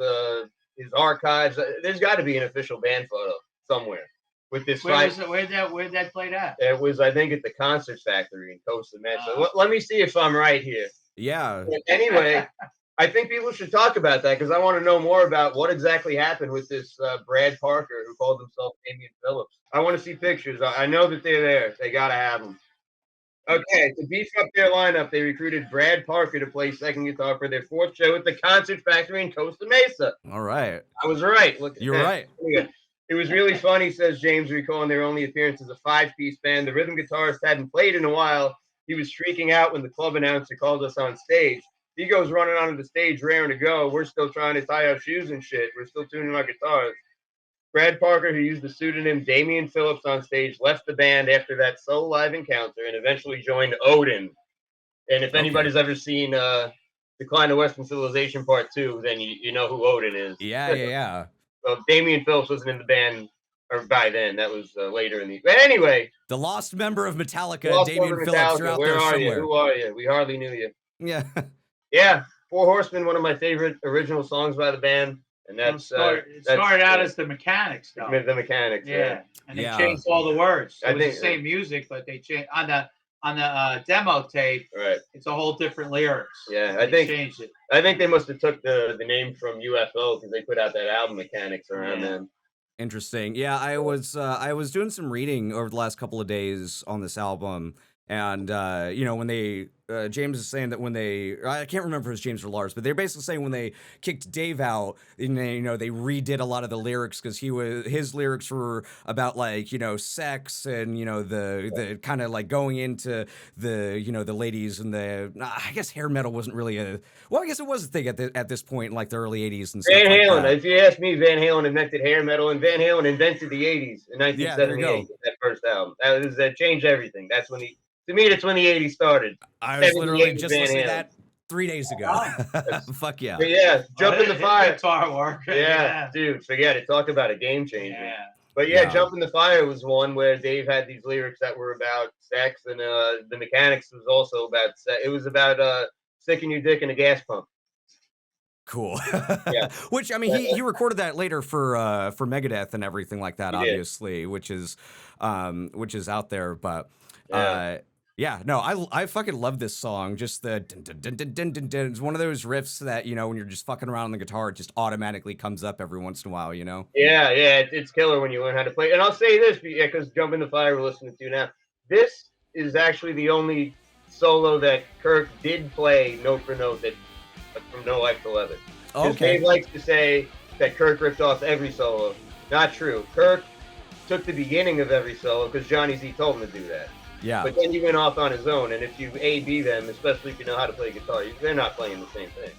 his archives, there's got to be an official band photo somewhere with this. Where'd that played at? It was, I think, at the Concert Factory in Costa Mesa. Let me see if I'm right here. Yeah. But anyway, I think people should talk about that, because I want to know more about what exactly happened with this Brad Parker, who called himself Damian Phillips. I want to see pictures. I know that they're there. They got to have them. Okay, to beef up their lineup, they recruited Brad Parker to play second guitar for their fourth show at the Concert Factory in Costa Mesa. All right. I I was right. Look at You're right. It was really funny, says James, recalling their only appearance as a 5-piece band. The rhythm guitarist hadn't played in a while. He was streaking out when the club announcer called us on stage. He goes running onto the stage, raring to go. We're still trying to tie our shoes and shit. We're still tuning our guitars. Brad Parker, who used the pseudonym Damian Phillips on stage, left the band after that sole live encounter and eventually joined Odin. And if anybody's ever seen Decline of Western Civilization Part 2, then you know who Odin is. Yeah. So Damian Phillips wasn't in the band, or by then. That was later in the. But anyway, the lost member of Metallica, Damian Phillips. You're out Where there are somewhere. you? Who are you? We hardly knew you. Yeah. Yeah. Four Horsemen, one of my favorite original songs by the band, and it started out as the Mechanics, though. The Mechanics. Yeah. And they changed all the words. It was the same music, but they changed on the demo tape. Right. It's a whole different lyrics. Yeah, I think changed it. I think they must have took the name from UFO because they put out that album Mechanics around then. Interesting. Yeah, I was doing some reading over the last couple of days on this album, and when they James is saying that when I can't remember if it was James or Lars, but they're basically saying when they kicked Dave out, and they redid a lot of the lyrics because his lyrics were about sex and the kind of like going into the ladies and I guess hair metal wasn't really I guess it was a thing at this point in like the early 80s and stuff. Van Halen, like that. If you ask me, Van Halen invented hair metal, and Van Halen invented the 80s in 1978. That first album that changed everything. That's when to me, that's when the 80s started. I was literally just listening to that 3 days ago. Fuck yeah. But yeah, Jump in the Fire. Guitar work. Yeah, dude, forget it. Talk about a game changer. Yeah. But Jump in the Fire was one where Dave had these lyrics that were about sex, and the Mechanics was also about sex. It was about sticking your dick in a gas pump. Cool. Yeah. Which, I mean, he recorded that later for Megadeth and everything like that, obviously, which is out there, but I fucking love this song. Just the dun, dun, dun, dun, dun, dun, dun. It's one of those riffs that, when you're just fucking around on the guitar, it just automatically comes up every once in a while, Yeah, it's killer when you learn how to play. And I'll say this, because Jump in the Fire we're listening to now. This is actually the only solo that Kirk did play note for note from No Life to Leather. Dave likes to say that Kirk ripped off every solo. Not true. Kirk took the beginning of every solo because Jonny Z told him to do that. Yeah. But then he went off on his own, and if you A-B them, especially if you know how to play guitar, they're not playing the same thing.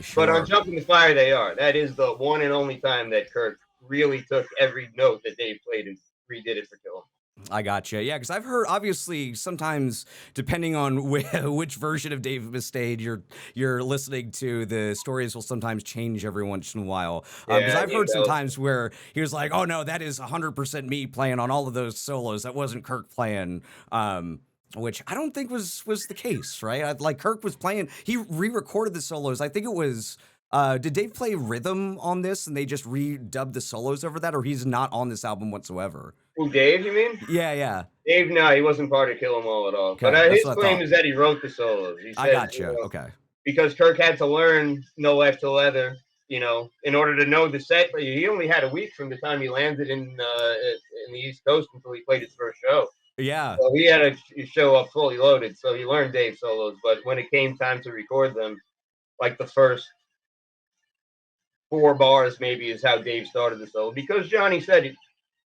Sure. But on Jump in the Fire, they are. That is the one and only time that Kirk really took every note that Dave played and redid it for Kill 'Em. I gotcha. Yeah, because I've heard, obviously, sometimes depending on which version of Dave Mustaine you're listening to, the stories will sometimes change every once in a while. Because I've heard sometimes where he was like, "Oh no, that is 100% me playing on all of those solos. That wasn't Kirk playing." Which I don't think was the case, right? Like Kirk was playing. He re-recorded the solos. I think it was. Did Dave play rhythm on this and they just redubbed the solos over that, or he's not on this album whatsoever? Who, Dave, you mean? Yeah. Dave, no, he wasn't part of Kill 'Em All at all. Okay, but his claim is that he wrote the solos. He said, I gotcha. Okay. Because Kirk had to learn No Life to Leather, in order to know the set. But he only had a week from the time he landed in the East Coast until he played his first show. Yeah. So he had to show up fully loaded. So he learned Dave solos. But when it came time to record them, like the first 4 bars maybe is how Dave started the solo. Because Jonny said,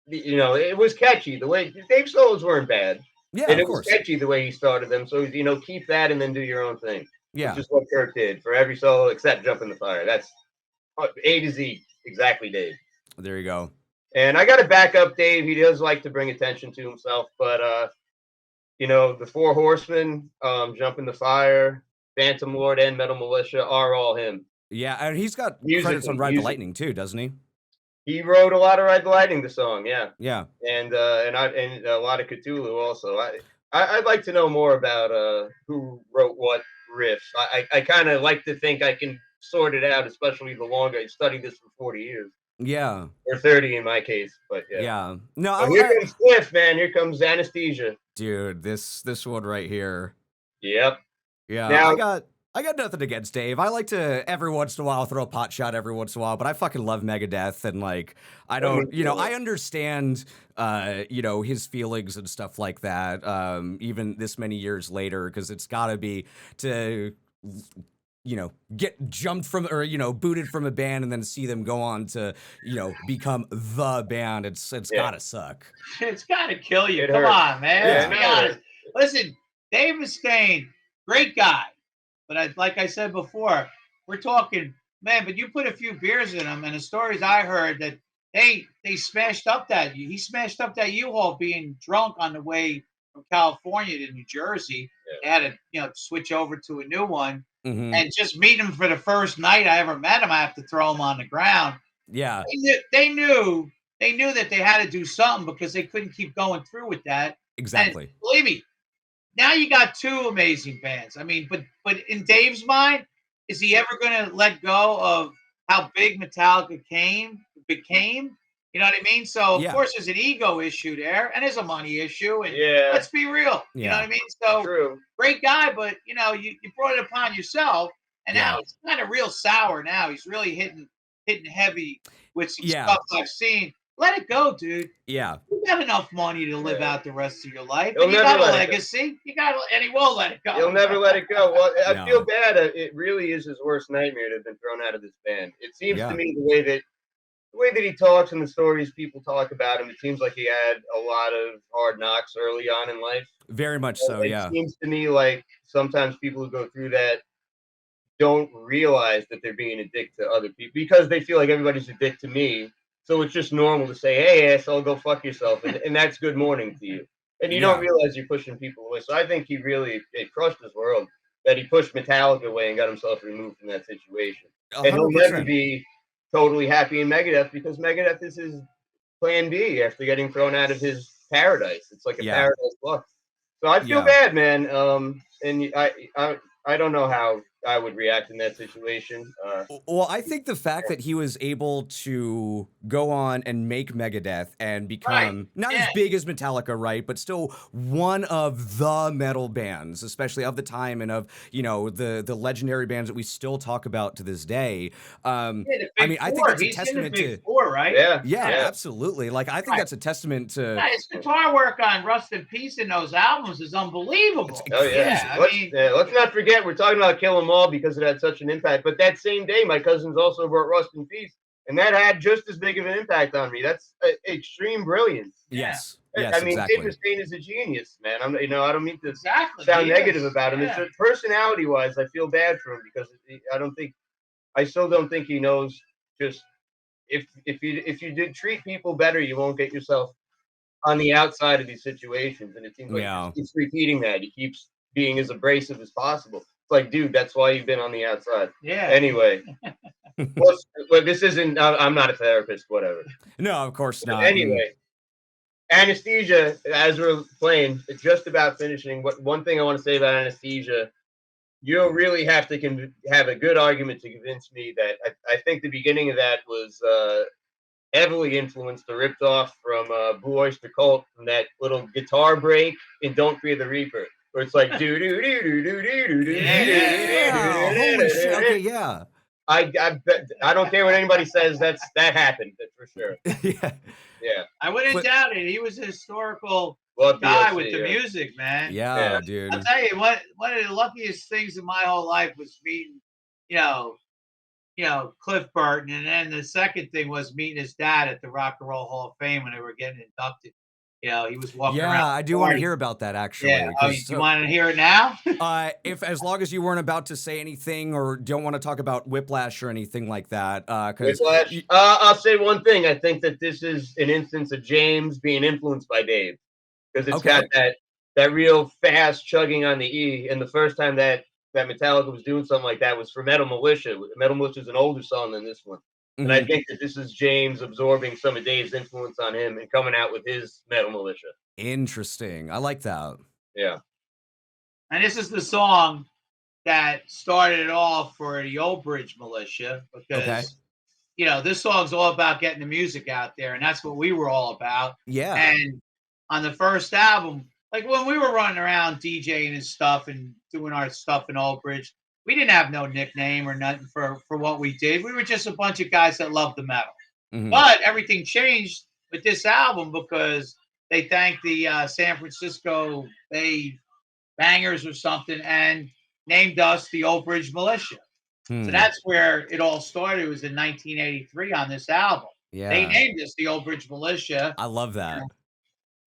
it was catchy. The way Dave solos weren't bad. Yeah, and it was catchy the way he started them. So, keep that and then do your own thing. Yeah. Which is what Kirk did for every solo except Jump in the Fire. That's A to Z, exactly Dave. There you go. And I got to back up Dave. He does like to bring attention to himself. But, the Four Horsemen, Jump in the Fire, Phantom Lord, and Metal Militia are all him. Yeah, and he's got credits on Ride the Lightning too, doesn't he? He wrote a lot of Ride the Lightning, the song, yeah. Yeah. And a lot of Cthulhu also. I'd like to know more about who wrote what riffs. I kind of like to think I can sort it out, especially the longer I studied this for 40 years. Yeah. Or 30 in my case, but yeah. Yeah. No, so here comes Cliff, man. Here comes Anesthesia. Dude, this one right here. Yep. Yeah. Now, I got nothing against Dave. I like to every once in a while throw a pot shot every once in a while, but I fucking love Megadeth, and like I don't, I understand his feelings and stuff like that, even this many years later, because it's gotta be to get jumped from or booted from a band and then see them go on to become the band. It's gotta suck. It's gotta kill you. It Come hurts. on, man. Yeah, Let's be honest. Listen, Dave Mustaine, great guy, but like I said before, we're talking, man. But you put a few beers in him, and the stories I heard that they smashed up he smashed up that U-Haul being drunk on the way from California to New Jersey. They had to switch over to a new one. Mhm. And just meet him for the first night I ever met him, I have to throw him on the ground. Yeah. They knew that they had to do something because they couldn't keep going through with that. Exactly. And believe me, now you got two amazing bands. I mean, but in Dave's mind, is he ever going to let go of how big Metallica became? You know what I mean? So of course there's an ego issue there, and there's a money issue. And let's be real. You know what I mean? So great guy, but you brought it upon yourself, and now it's kind of real sour. Now he's really hitting heavy with some stuff I've seen. Let it go, dude. Yeah. You got enough money to live out the rest of your life. And you got a legacy. And he won't let it go. He'll never let it go. Well, I feel bad. It really is his worst nightmare to have been thrown out of this band. It seems to me the way that he talks and the stories people talk about him, it seems like he had a lot of hard knocks early on in life. Very much so, It seems to me like sometimes people who go through that don't realize that they're being a dick to other people because they feel like everybody's a dick to me. So it's just normal to say, hey, asshole, go fuck yourself. And that's good morning to you. And you don't realize you're pushing people away. So I think he really crushed his world, that he pushed Metallica away and got himself removed from that situation. 100%. And he'll never be totally happy in Megadeth because Megadeth is his plan B after getting thrown out of his paradise. It's like a paradise lost. So I feel bad, man. And I don't know how I would react in that situation. Well, I think the fact that he was able to go on and make Megadeth and become not as big as Metallica, right, but still one of the metal bands, especially of the time and of the legendary bands that we still talk about to this day. I mean, I think that's a testament to four, right? Yeah, absolutely. Like, I think that's a testament to his guitar work on Rust in Peace in those albums is unbelievable. Oh yeah, let's not forget we're talking about Kill 'Em All because it had such an impact. But that same day, my cousins also brought Rust in Peace, and that had just as big of an impact on me. That's extreme brilliance. Yes. I mean, exactly. Dave Mustaine is a genius, man. I don't mean to sound negative about him. It's just personality-wise, I feel bad for him because I still don't think he knows. Just if you did treat people better, you won't get yourself on the outside of these situations. And it seems like he keeps repeating that. He keeps being as abrasive as possible. It's like, dude, that's why you've been on the outside. Yeah. Anyway, well, this isn't. I'm not a therapist. Whatever. No, of course not. Anyway, Anesthesia. As we're playing, it's just about finishing. One thing I want to say about Anesthesia, you'll really have to have a good argument to convince me that I think the beginning of that was heavily influenced or ripped off from Blue Oyster Cult from that little guitar break in Don't Fear the Reaper. Where it's like do do do do do do do. Holy shit! Okay, yeah. I don't care what anybody says. That happened. That's for sure. Yeah. I wouldn't doubt it. He was a historical guy with the music, man. Yeah, dude. I'll tell you one of the luckiest things in my whole life was meeting, Cliff Burton, and then the second thing was meeting his dad at the Rock and Roll Hall of Fame when they were getting inducted. He was walking around. Yeah, I do want to hear about that, actually. Yeah. Oh, you want to hear it now? As long as you weren't about to say anything or don't want to talk about Whiplash or anything like that. Whiplash? I'll say one thing. I think that this is an instance of James being influenced by Dave. Because it's got that real fast chugging on the E. And the first time that Metallica was doing something like that was for Metal Militia. Metal Militia is an older song than this one. And I think that this is James absorbing some of Dave's influence on him and coming out with his Metal Militia. Interesting. I like that. Yeah. And this is the song that started it all for the Old Bridge Militia because, this song's all about getting the music out there. And that's what we were all about. Yeah. And on the first album, like when we were running around DJing and stuff and doing our stuff in Old Bridge, we didn't have no nickname or nothing for what we did. We were just a bunch of guys that loved the metal. Mm-hmm. But everything changed with this album because they thanked the San Francisco Bay Bangers or something and named us the Old Bridge Militia. So that's where it all started. It was in 1983 on this album. Yeah. They named this the Old Bridge Militia. I love that.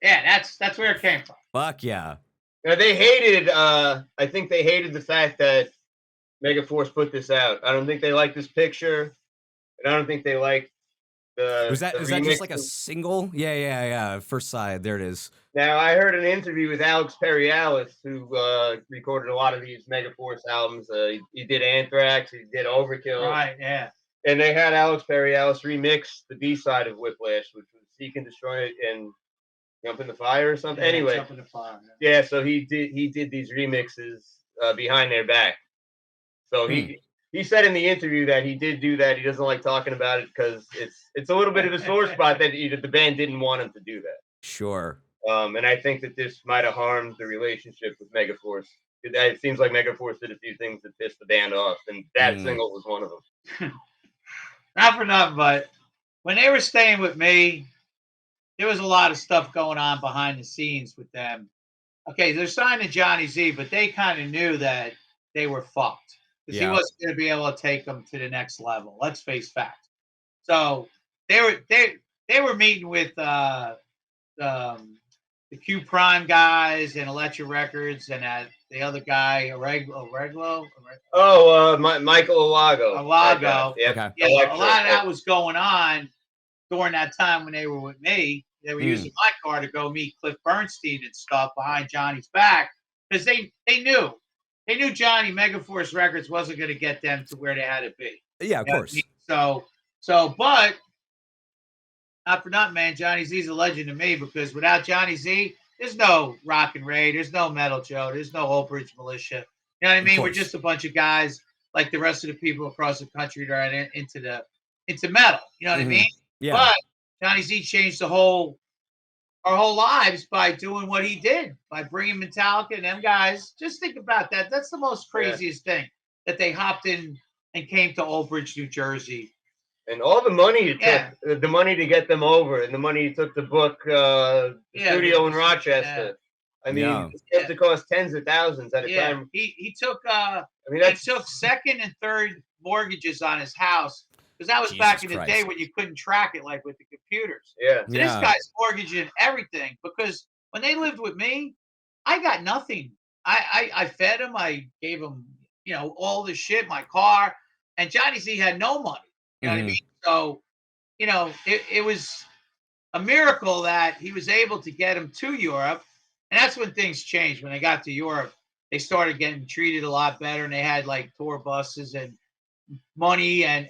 Yeah, that's where it came from. Fuck yeah. Now, they hated, I think they hated the fact that Megaforce put this out. I don't think they liked this picture, and I don't think they liked Was that just like a single? Yeah. First side, there it is. Now, I heard an interview with Alex Perialis, who recorded a lot of these Megaforce albums. He did Anthrax, he did Overkill. Right, yeah. And they had Alex Perialis remix the B-side of Whiplash, which was Seek and Destroy and Jump in the Fire or something. Yeah, anyway, Jump in the Fire. Yeah, so he did these remixes behind their back. So he said in the interview that he did do that. He doesn't like talking about it because it's a little bit of a sore spot that the band didn't want him to do that. Sure. And I think that this might have harmed the relationship with Megaforce. It seems like Megaforce did a few things that pissed the band off, and that single was one of them. Not for nothing, but when they were staying with me, there was a lot of stuff going on behind the scenes with them. Okay, they're signed to Jonny Z, but they kind of knew that they were fucked because he wasn't going to be able to take them to the next level. Let's face facts. So they were meeting with the Q Prime guys and Elektra Records and the other guy, Michael Alago. Alago. Yep. Okay. Yeah, a lot of that was going on during that time when they were with me. They were using my car to go meet Cliff Bernstein and stuff behind Johnny's back because they knew Johnny Megaforce Records wasn't going to get them to where they had to be. Yeah, of course. But not for nothing, man. Jonny Z's a legend to me because without Jonny Z, there's no Rock and Ray, there's no Metal Joe, there's no Old Bridge Militia. You know what I mean? We're just a bunch of guys like the rest of the people across the country that are into metal. You know what I mean? Yeah. But Jonny Z changed our whole lives by doing what he did, by bringing Metallica and them guys. Just think about that. That's the most craziest thing, that they hopped in and came to Old Bridge, New Jersey. And all the money it took, the money to get them over, and the money he took to book studio in Rochester. I mean, it had to cost tens of thousands at a time. He took he took second and third mortgages on his house. Because that was back in the day when you couldn't track it like with the computers. Yeah. So this guy's mortgaging everything because when they lived with me, I got nothing. I fed him. I gave him, all the shit, my car. And Jonny Z had no money. You know what I mean? So, it was a miracle that he was able to get him to Europe. And that's when things changed. When they got to Europe, they started getting treated a lot better. And they had like tour buses and money and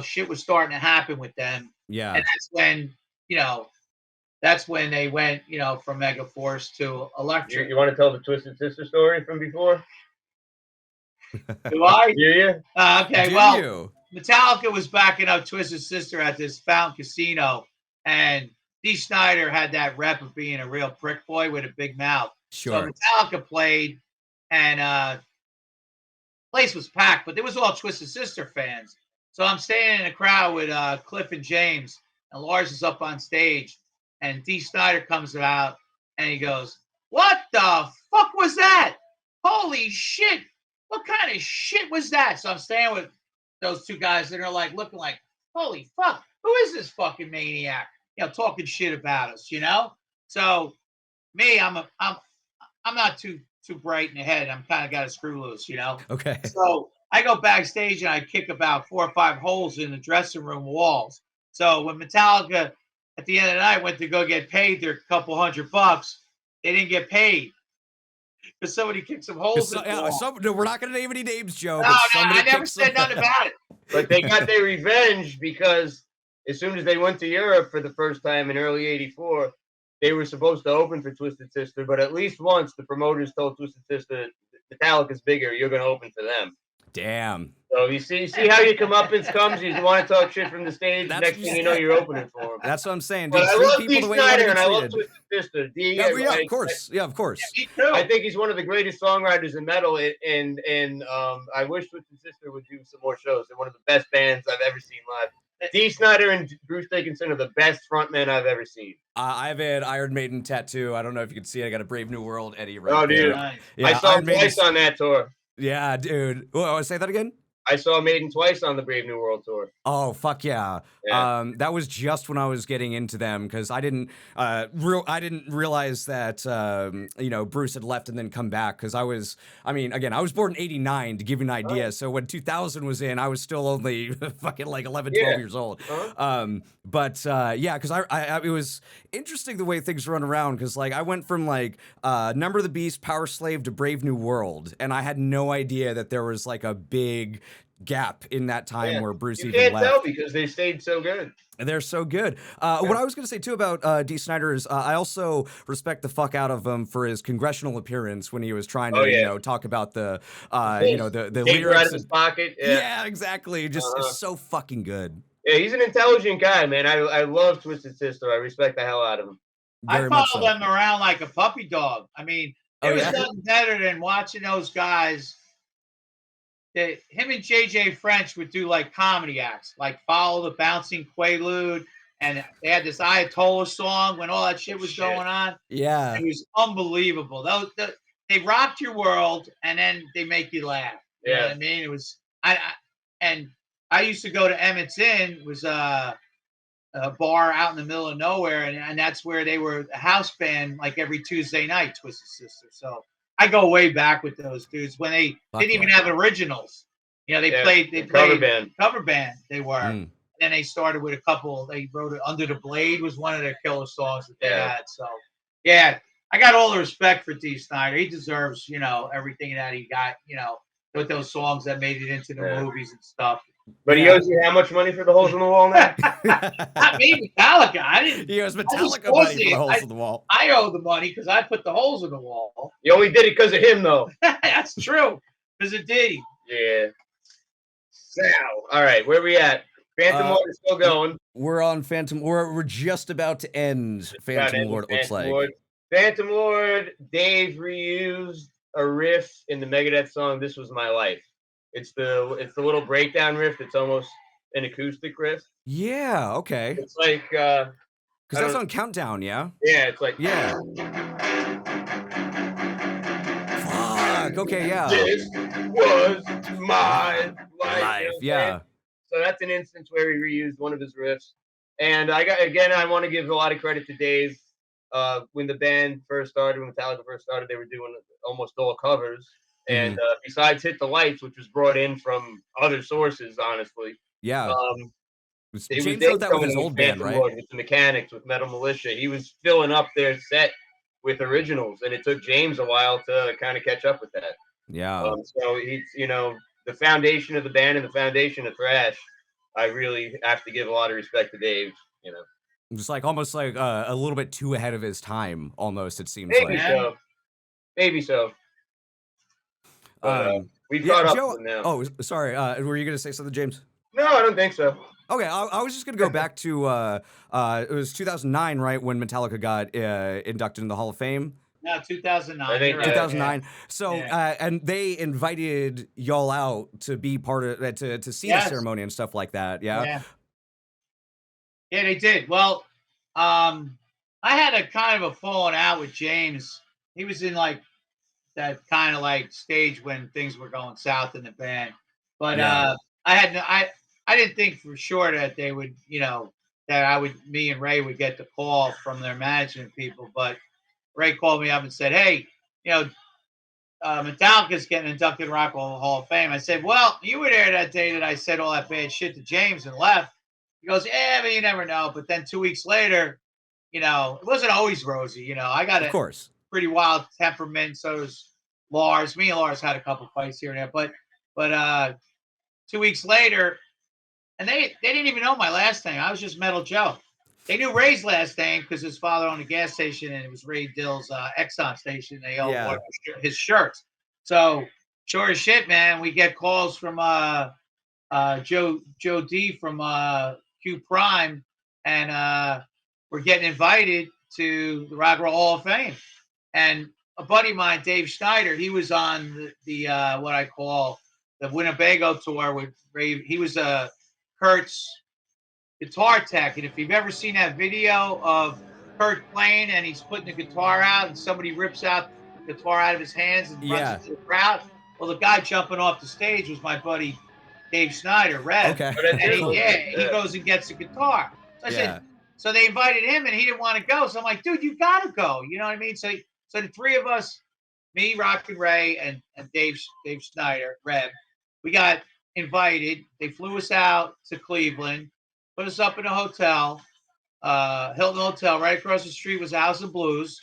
shit was starting to happen with them. Yeah. And that's when they went, from Megaforce to Elektra. You want to tell the Twisted Sister story from before? Do I? Yeah. Okay. Metallica was backing up Twisted Sister at this Fountain Casino, and Dee Snider had that rep of being a real prick boy with a big mouth. Sure. So Metallica played, and place was packed, but there was all Twisted Sister fans. So I'm standing in a crowd with Cliff and James, and Lars is up on stage, and Dee Snider comes out, and he goes, "What the fuck was that? Holy shit! What kind of shit was that?" So I'm standing with those two guys, and they're like looking like, "Holy fuck! Who is this fucking maniac? Talking shit about us, So me, I'm not too bright in the head. I'm kind of got a screw loose, Okay. So I go backstage and I kick about 4 or 5 holes in the dressing room walls. So when Metallica at the end of the night went to go get paid their couple $100, they didn't get paid because somebody kicked some holes in the wall. No, we're not going to name any names, Joe. No, I never said nothing about it. But they got their revenge because as soon as they went to Europe for the first time in early '84, they were supposed to open for Twisted Sister, but at least once the promoters told Twisted Sister, Metallica's bigger, you're going to open for them. Damn. So you see how your comeuppance comes? You want to talk shit from the stage, next thing you know, you're opening for them. That's what I'm saying. But I love Dee Snider and I love Twisted Sister. Of course. Yeah, of course. Yeah, me too. I think he's one of the greatest songwriters in metal, and I wish Twisted Sister would do some more shows. They're one of the best bands I've ever seen live. Dee Snider and Bruce Dickinson are the best frontmen I've ever seen. I have an Iron Maiden tattoo. I don't know if you can see it. I got a Brave New World Eddie right there. Nice. Yeah, I saw him twice on that tour. Yeah, dude. Oh, say that again? I saw Maiden twice on the Brave New World tour. Oh, fuck yeah. That was just when I was getting into them, because I didn't realize that Bruce had left and then come back, because I was born in '89, to give you an idea. So when 2000 was in, I was still only fucking like 11, 12 years old. Because it was interesting the way things run around, because like I went from like Number of the Beast, Power Slave to Brave New World, and I had no idea that there was like a big gap in that time where Bruce even left. You can't tell because they stayed so good. They're so good. What I was going to say too about D. Snider is I also respect the fuck out of him for his congressional appearance when he was trying to talk about the the lyrics right in his pocket. Yeah, exactly. Just it's so fucking good. Yeah, he's an intelligent guy, man. I love Twisted Sister. I respect the hell out of him. I followed them around like a puppy dog. I mean, there was nothing better than watching those guys. Him and JJ French would do like comedy acts, like Follow the Bouncing Quaalude, and they had this Ayatollah song when all that shit was going on. Yeah, it was unbelievable. They rocked your world, and then they make you laugh. You know what I mean? It was I used to go to Emmett's Inn. It was a bar out in the middle of nowhere, and that's where they were a house band like every Tuesday night, Twisted Sister. So I go way back with those dudes when they didn't even have originals. They played cover band. They were. And then they started with a couple. They wrote it. Under the Blade was one of their killer songs that they had. So I got all the respect for D. Snider. He deserves, everything that he got, with those songs that made it into the movies and stuff. But he owes you how much money for the holes in the wall now? Not me, Metallica. I didn't. He owes Metallica money for the holes in the wall. I owe the money because I put the holes in the wall. You only did it because of him, though. That's true. Because of Diddy. Yeah. So, all right, where we at? Phantom Lord is still going. We're on Phantom. We're just about to end Phantom Lord. It looks like Phantom Lord. Dave reused a riff in the Megadeth song "This Was My Life." It's the little breakdown riff. It's almost an acoustic riff. Yeah. Okay. It's like because that's on Countdown. Yeah. Yeah. It's like Fuck. Okay. Yeah. This was my life. Yeah. So that's an instance where he reused one of his riffs. And I want to give a lot of credit to Dave. When the band first started, when Metallica first started, they were doing almost all covers. And besides Hit the Lights, which was brought in from other sources, honestly. Yeah. James wrote that with his old band, right? With the Mechanics, with Metal Militia. He was filling up their set with originals, and it took James a while to kind of catch up with that. Yeah. So he's, the foundation of the band and the foundation of thrash, I really have to give a lot of respect to Dave, Just like almost like a little bit too ahead of his time, almost, it seems Maybe so. Maybe so. We've caught up with him now. Oh, sorry. Were you going to say something, James? No, I don't think so. Okay, I was just going to go back to, it was 2009, right, when Metallica got inducted in the Hall of Fame? No, 2009. I think 2009. Yeah. So, and they invited y'all out to be part of, to see the ceremony and stuff like that, yeah? Yeah, they did. Well, I had a kind of a falling out with James. He was in like that kind of like stage when things were going south in the band. But I didn't think for sure that they would, that me and Ray would get the call from their management people. But Ray called me up and said, "Hey, Metallica's getting inducted in Rock and Roll Hall of Fame." I said, "Well, you were there that day that I said all that bad shit to James and left." He goes, "Yeah, but you never know." But then 2 weeks later, it wasn't always rosy. I got of course pretty wild temperament. So does Lars. Me and Lars had a couple fights here and there. But 2 weeks later, and they didn't even know my last name. I was just Metal Joe. They knew Ray's last name because his father owned a gas station, and it was Ray Dill's Exxon station. They all wore his shirts. So sure as shit, man, we get calls from Joe D from Q Prime, and we're getting invited to the Rock and Roll Hall of Fame. And a buddy of mine, Dave Snider, he was on the what I call the Winnebago tour with Ray. He was Kurt's guitar tech, and if you've ever seen that video of Kurt playing and he's putting the guitar out and somebody rips out the guitar out of his hands and runs into the crowd, well, the guy jumping off the stage was my buddy Dave Snyder, Rev. Okay. And he goes and gets a guitar. So I said, so they invited him and he didn't want to go. So I'm like, dude, you got to go. You know what I mean? So the three of us, me, Rock and Ray, and Dave Snyder, Rev, we got invited. They flew us out to Cleveland, put us up in a hotel, Hilton Hotel. Right across the street was House of Blues.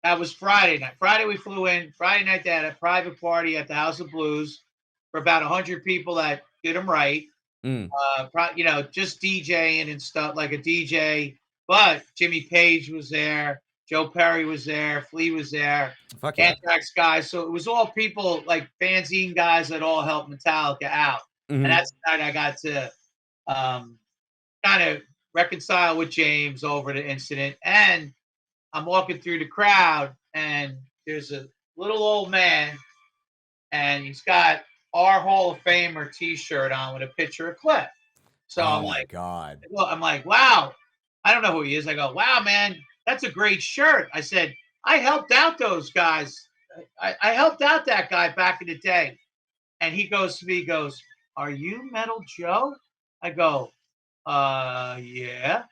That was Friday night. Friday we flew in. Friday night they had a private party at the House of Blues for about 100 people that did them right. Just DJing and stuff, like a DJ. But Jimmy Page was there. Joe Perry was there. Flea was there. Fuck yeah. Anthrax guys. So it was all people like fanzine guys that all helped Metallica out. And that's the night I got to kind of reconcile with James over the incident. And I'm walking through the crowd, and there's a little old man, and he's got our Hall of Famer T-shirt on with a picture of Cliff. So I'm like, God. Well, I'm like, wow. I don't know who he is. I go, wow, man, that's a great shirt. I said, I helped out those guys. I helped out that guy back in the day. And he goes to me, he goes, are you Metal Joe? I go, yeah.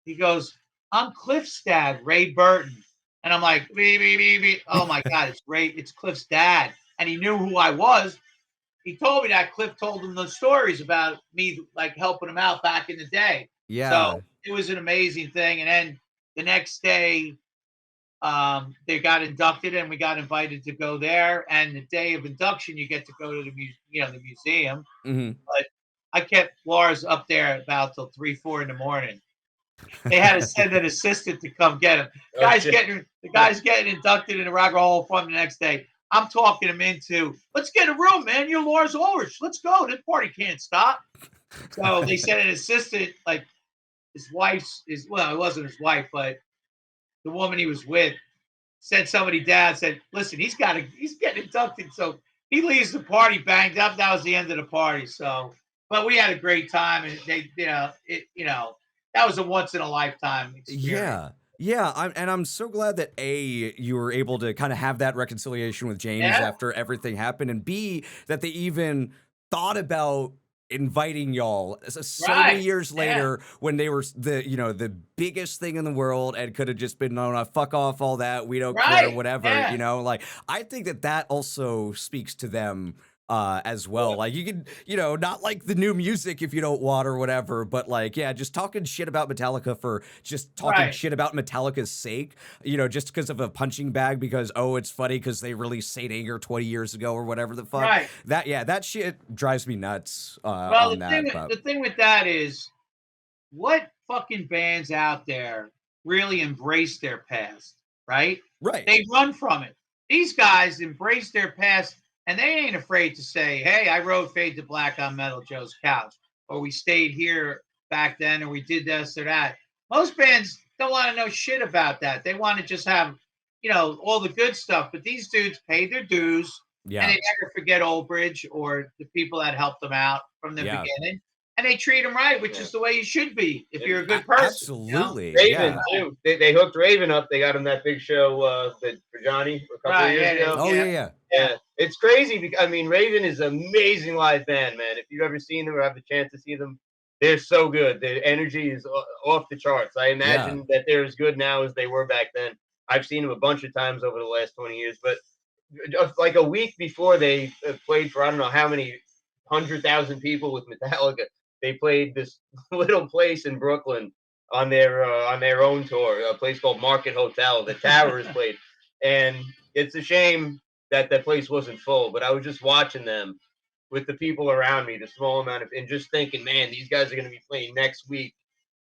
He goes, I'm Cliff's dad, Ray Burton. And I'm like, oh my God, it's Cliff's dad. And he knew who I was. He told me that Cliff told him the stories about me, like helping him out back in the day. Yeah. So it was an amazing thing. And then the next day, they got inducted and we got invited to go there. And the day of induction, you get to go to the museum. But I kept Lars up there about till 3, 4 in the morning. They had to send an assistant to come get him. The guy's getting inducted in the Rock and Roll Hall of Fame the next day. I'm talking him into, let's get a room, man. You're Lars Ulrich. Let's go. This party can't stop. So they sent an assistant, like his wife's, well, it wasn't his wife, but the woman he was with sent somebody down, said, listen, he's getting inducted. So he leaves the party banged up. That was the end of the party. So, but we had a great time, and that was a once in a lifetime experience. Yeah, I'm so glad that A, you were able to kind of have that reconciliation with James after everything happened, and B, that they even thought about inviting y'all so many years later when they were the biggest thing in the world and could have just been, no, fuck off all that, we don't care, whatever. Like, I think that also speaks to them as well. Like, you can, not like the new music if you don't want or whatever, but like, just talking shit about Metallica for just talking shit about Metallica's sake, just because of a punching bag, because, it's funny because they released Saint Anger 20 years ago or whatever the fuck. That shit drives me nuts. The thing with that is, what fucking bands out there really embrace their past, right? They run from it. These guys embrace their past. And they ain't afraid to say, hey, I wrote Fade to Black on Metal Joe's couch, or we stayed here back then, or we did this or that. Most bands don't want to know shit about that. They want to just have, all the good stuff. But these dudes paid their dues, and they never forget Old Bridge or the people that helped them out from the beginning. And they treat them right, which is the way you should be if you're a good person. Absolutely. Raven, too. They hooked Raven up. They got him that big show for Johnny a couple of years ago. Oh, yeah. It's crazy because, Raven is an amazing live band, man. If you've ever seen them or have the chance to see them, they're so good. Their energy is off the charts. I imagine that they're as good now as they were back then. I've seen them a bunch of times over the last 20 years, but like a week before they played for I don't know how many 100,000 people with Metallica. They played this little place in Brooklyn on their own tour, a place called Market Hotel. The Towers played, and it's a shame that place wasn't full. But I was just watching them with the people around me, the small amount of, and just thinking, man, these guys are going to be playing next week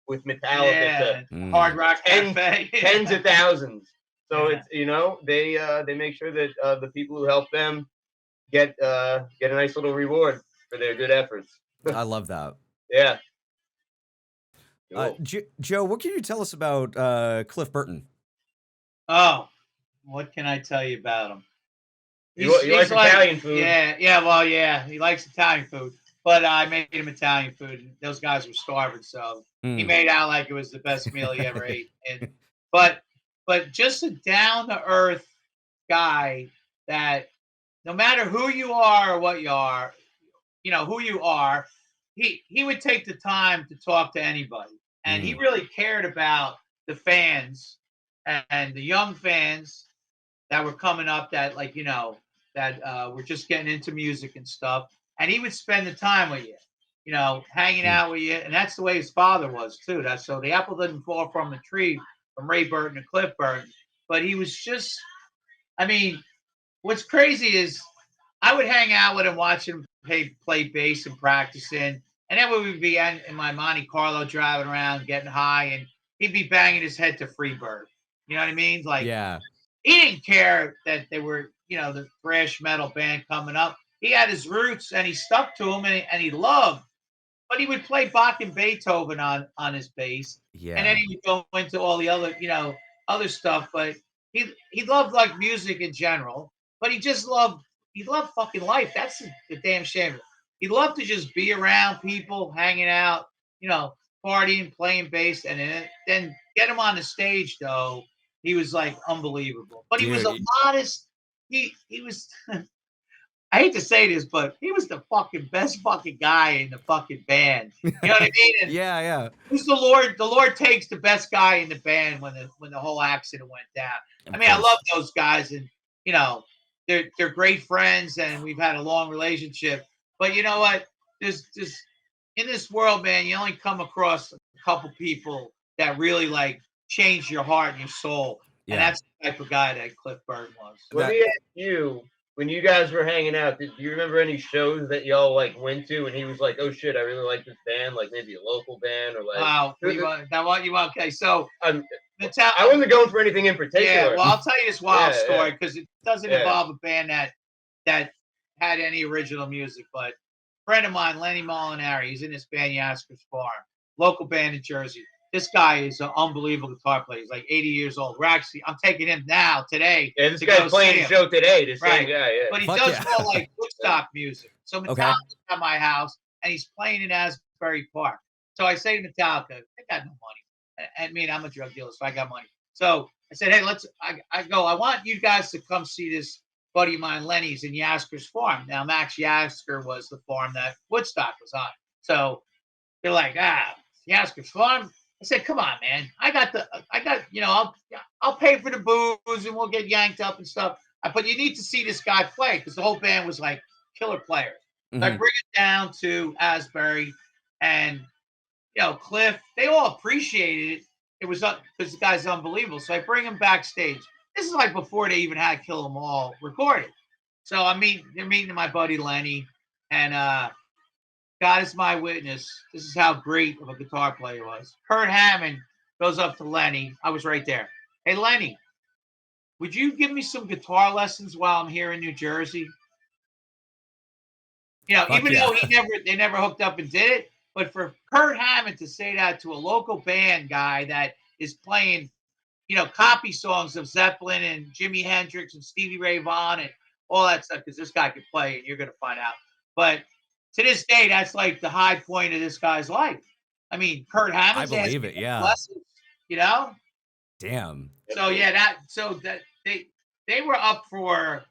with Metallica. Hard Rock Cafe. Tens of thousands. So it's they make sure that the people who help them get a nice little reward for their good efforts. I love that. Yeah. Cool. Joe, what can you tell us about Cliff Burton? Oh, what can I tell you about him? He likes Italian food. Yeah. He likes Italian food. But I made him Italian food, and those guys were starving, so he made out like it was the best meal he ever ate. But just a down-to-earth guy that no matter who you are or what you are, who you are, he would take the time to talk to anybody, and he really cared about the fans and the young fans that were coming up that that were just getting into music and stuff. And he would spend the time with you, hanging out with you. And that's the way his father was too. That's so the apple didn't fall from the tree from Ray Burton and Cliff Burton. But he was just, I mean, what's crazy is I would hang out with him, watch him play bass and practicing. And then we would be in my Monte Carlo driving around, getting high, and he'd be banging his head to Freebird. You know what I mean? Like, Yeah. He didn't care that they were, the thrash metal band coming up. He had his roots and he stuck to them, and he loved. But he would play Bach and Beethoven on his bass. Yeah. And then he would go into all the other, other stuff. But he loved like music in general. But he loved fucking life. That's the damn shame. He loved to just be around people, hanging out, partying, playing bass, and then get him on the stage though. He was like unbelievable. But he was a modest. He was. I hate to say this, but he was the fucking best fucking guy in the fucking band. You know what I mean? And yeah. Who's the Lord? The Lord takes the best guy in the band when the whole accident went down. I love those guys, and they're great friends, and we've had a long relationship. But you know what? There's in this world, man, you only come across a couple people that really like change your heart and your soul. Yeah. And that's the type of guy that Cliff Burton was. Let me ask you, when you guys were hanging out, do you remember any shows that y'all like went to and he was like, oh shit, I really like this band, like maybe a local band or like wow, okay, so I wasn't going for anything in particular. Yeah, well, I'll tell you this wild story because it doesn't involve a band that had any original music, but a friend of mine, Lenny Molinari, he's in this band Yasker's Farm, local band in Jersey. This guy is an unbelievable guitar player. He's like 80 years old. I'm taking him now, today. Yeah, this guy's playing the show today. This right. same guy, yeah. But he does more like Woodstock music. So Metallica's at my house, and he's playing in Asbury Park. So I say to Metallica, I got no money. I mean, I'm a drug dealer, so I got money. So I said, hey, I want you guys to come see this buddy of mine, Lenny's in Yasker's Farm. Now, Max Yasker was the farm that Woodstock was on. So they're like, Yasker's Farm? I said, come on, man. I'll pay for the booze and we'll get yanked up and stuff. But you need to see this guy play because the whole band was like killer players. Mm-hmm. So I bring it down to Asbury and, Cliff. They all appreciated it. It was because the guy's unbelievable. So I bring him backstage. This is like before they even had Kill 'Em All recorded. So they're meeting my buddy Lenny, and God is my witness. This is how great of a guitar player he was. Kirk Hammet goes up to Lenny. I was right there. Hey, Lenny, would you give me some guitar lessons while I'm here in New Jersey? Even though they never hooked up and did it, but for Kirk Hammet to say that to a local band guy that is playing, copy songs of Zeppelin and Jimi Hendrix and Stevie Ray Vaughan and all that stuff, because this guy could play, and you're going to find out. But to this day, that's like the high point of this guy's life. I mean, Kirk Hammett. I believe it. Yeah. Lessons, Damn. So they were up for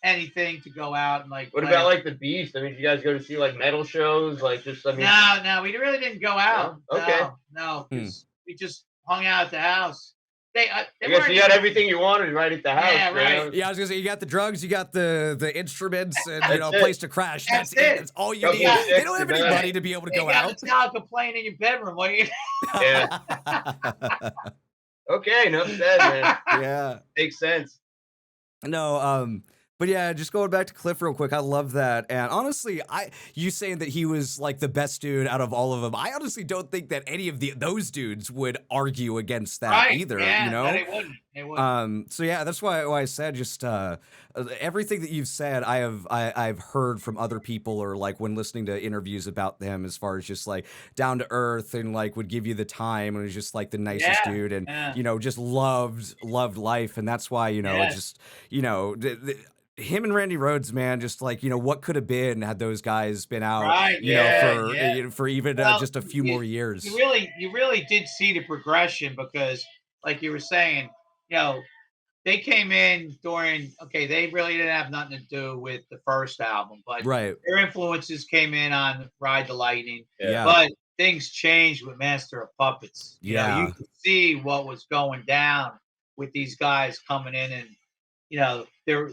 anything to go out and like. What about like the Beast? I mean, did you guys go to see like metal shows? Like No, we really didn't go out. No? Okay. No, because we just hung out at the house. I guess you had everything you wanted right at the house. Yeah, right. Yeah, I was gonna say you got the drugs, you got the instruments, and a place to crash. That's it. That's all you need. They don't have any money to be able to go out. Metallica playing in your bedroom. What are you? Yeah. Okay, enough said, man. Yeah, makes sense. No, but yeah, just going back to Cliff real quick, I love that. And honestly, you saying that he was like the best dude out of all of them, I honestly don't think that any of those dudes would argue against that either. Yeah, no, they wouldn't. So yeah, that's why I said just everything that you've said, I've heard from other people, or like when listening to interviews about them, as far as just like down to earth and like would give you the time and was just like the nicest dude, and just loved life, and that's why just him and Randy Rhoads, man, just like, what could have been had those guys been out, for even just a few more years. You really did see the progression because, like you were saying, they came in during, okay, they really didn't have nothing to do with the first album, but Right. their influences came in on Ride the Lightning. Yeah. But things changed with Master of Puppets. You know, you could see what was going down with these guys coming in, and they're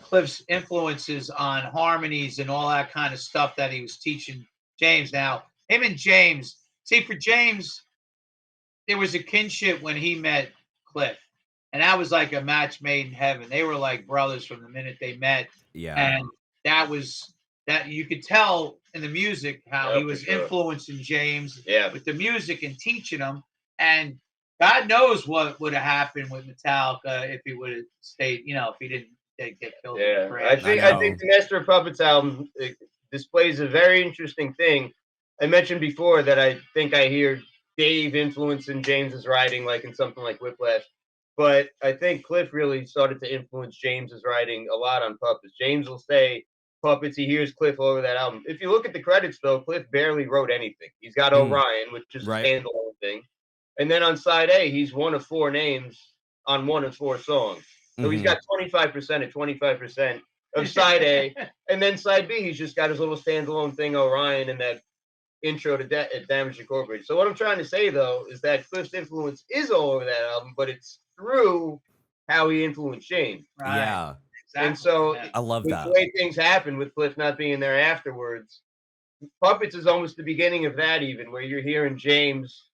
Cliff's influences on harmonies and all that kind of stuff that he was teaching James. Now, him and James, see, for James, there was a kinship when he met Cliff, and that was like a match made in heaven. They were like brothers from the minute they met. Yeah. And that you could tell in the music how he was influencing James with the music and teaching him. And God knows what would have happened with Metallica if he would have stayed, if he didn't get killed. Yeah, I think the Master of Puppets album displays a very interesting thing. I mentioned before that I think I hear Dave influencing James's writing, like in something like Whiplash. But I think Cliff really started to influence James's writing a lot on Puppets. James will say Puppets, he hears Cliff all over that album. If you look at the credits, though, Cliff barely wrote anything. He's got Orion, which is a standalone thing. And then on side A, he's one of 4 names on 1 of 4 songs. So he's got 25% of 25% of side A. And then side B, he's just got his little standalone thing, Orion, and that intro to Damage Incorporated. So what I'm trying to say, though, is that Cliff's influence is all over that album, but it's through how he influenced James. Right. Yeah. Exactly. And so I love that. The way things happen with Cliff not being there afterwards, Puppets is almost the beginning of that, even, where you're hearing James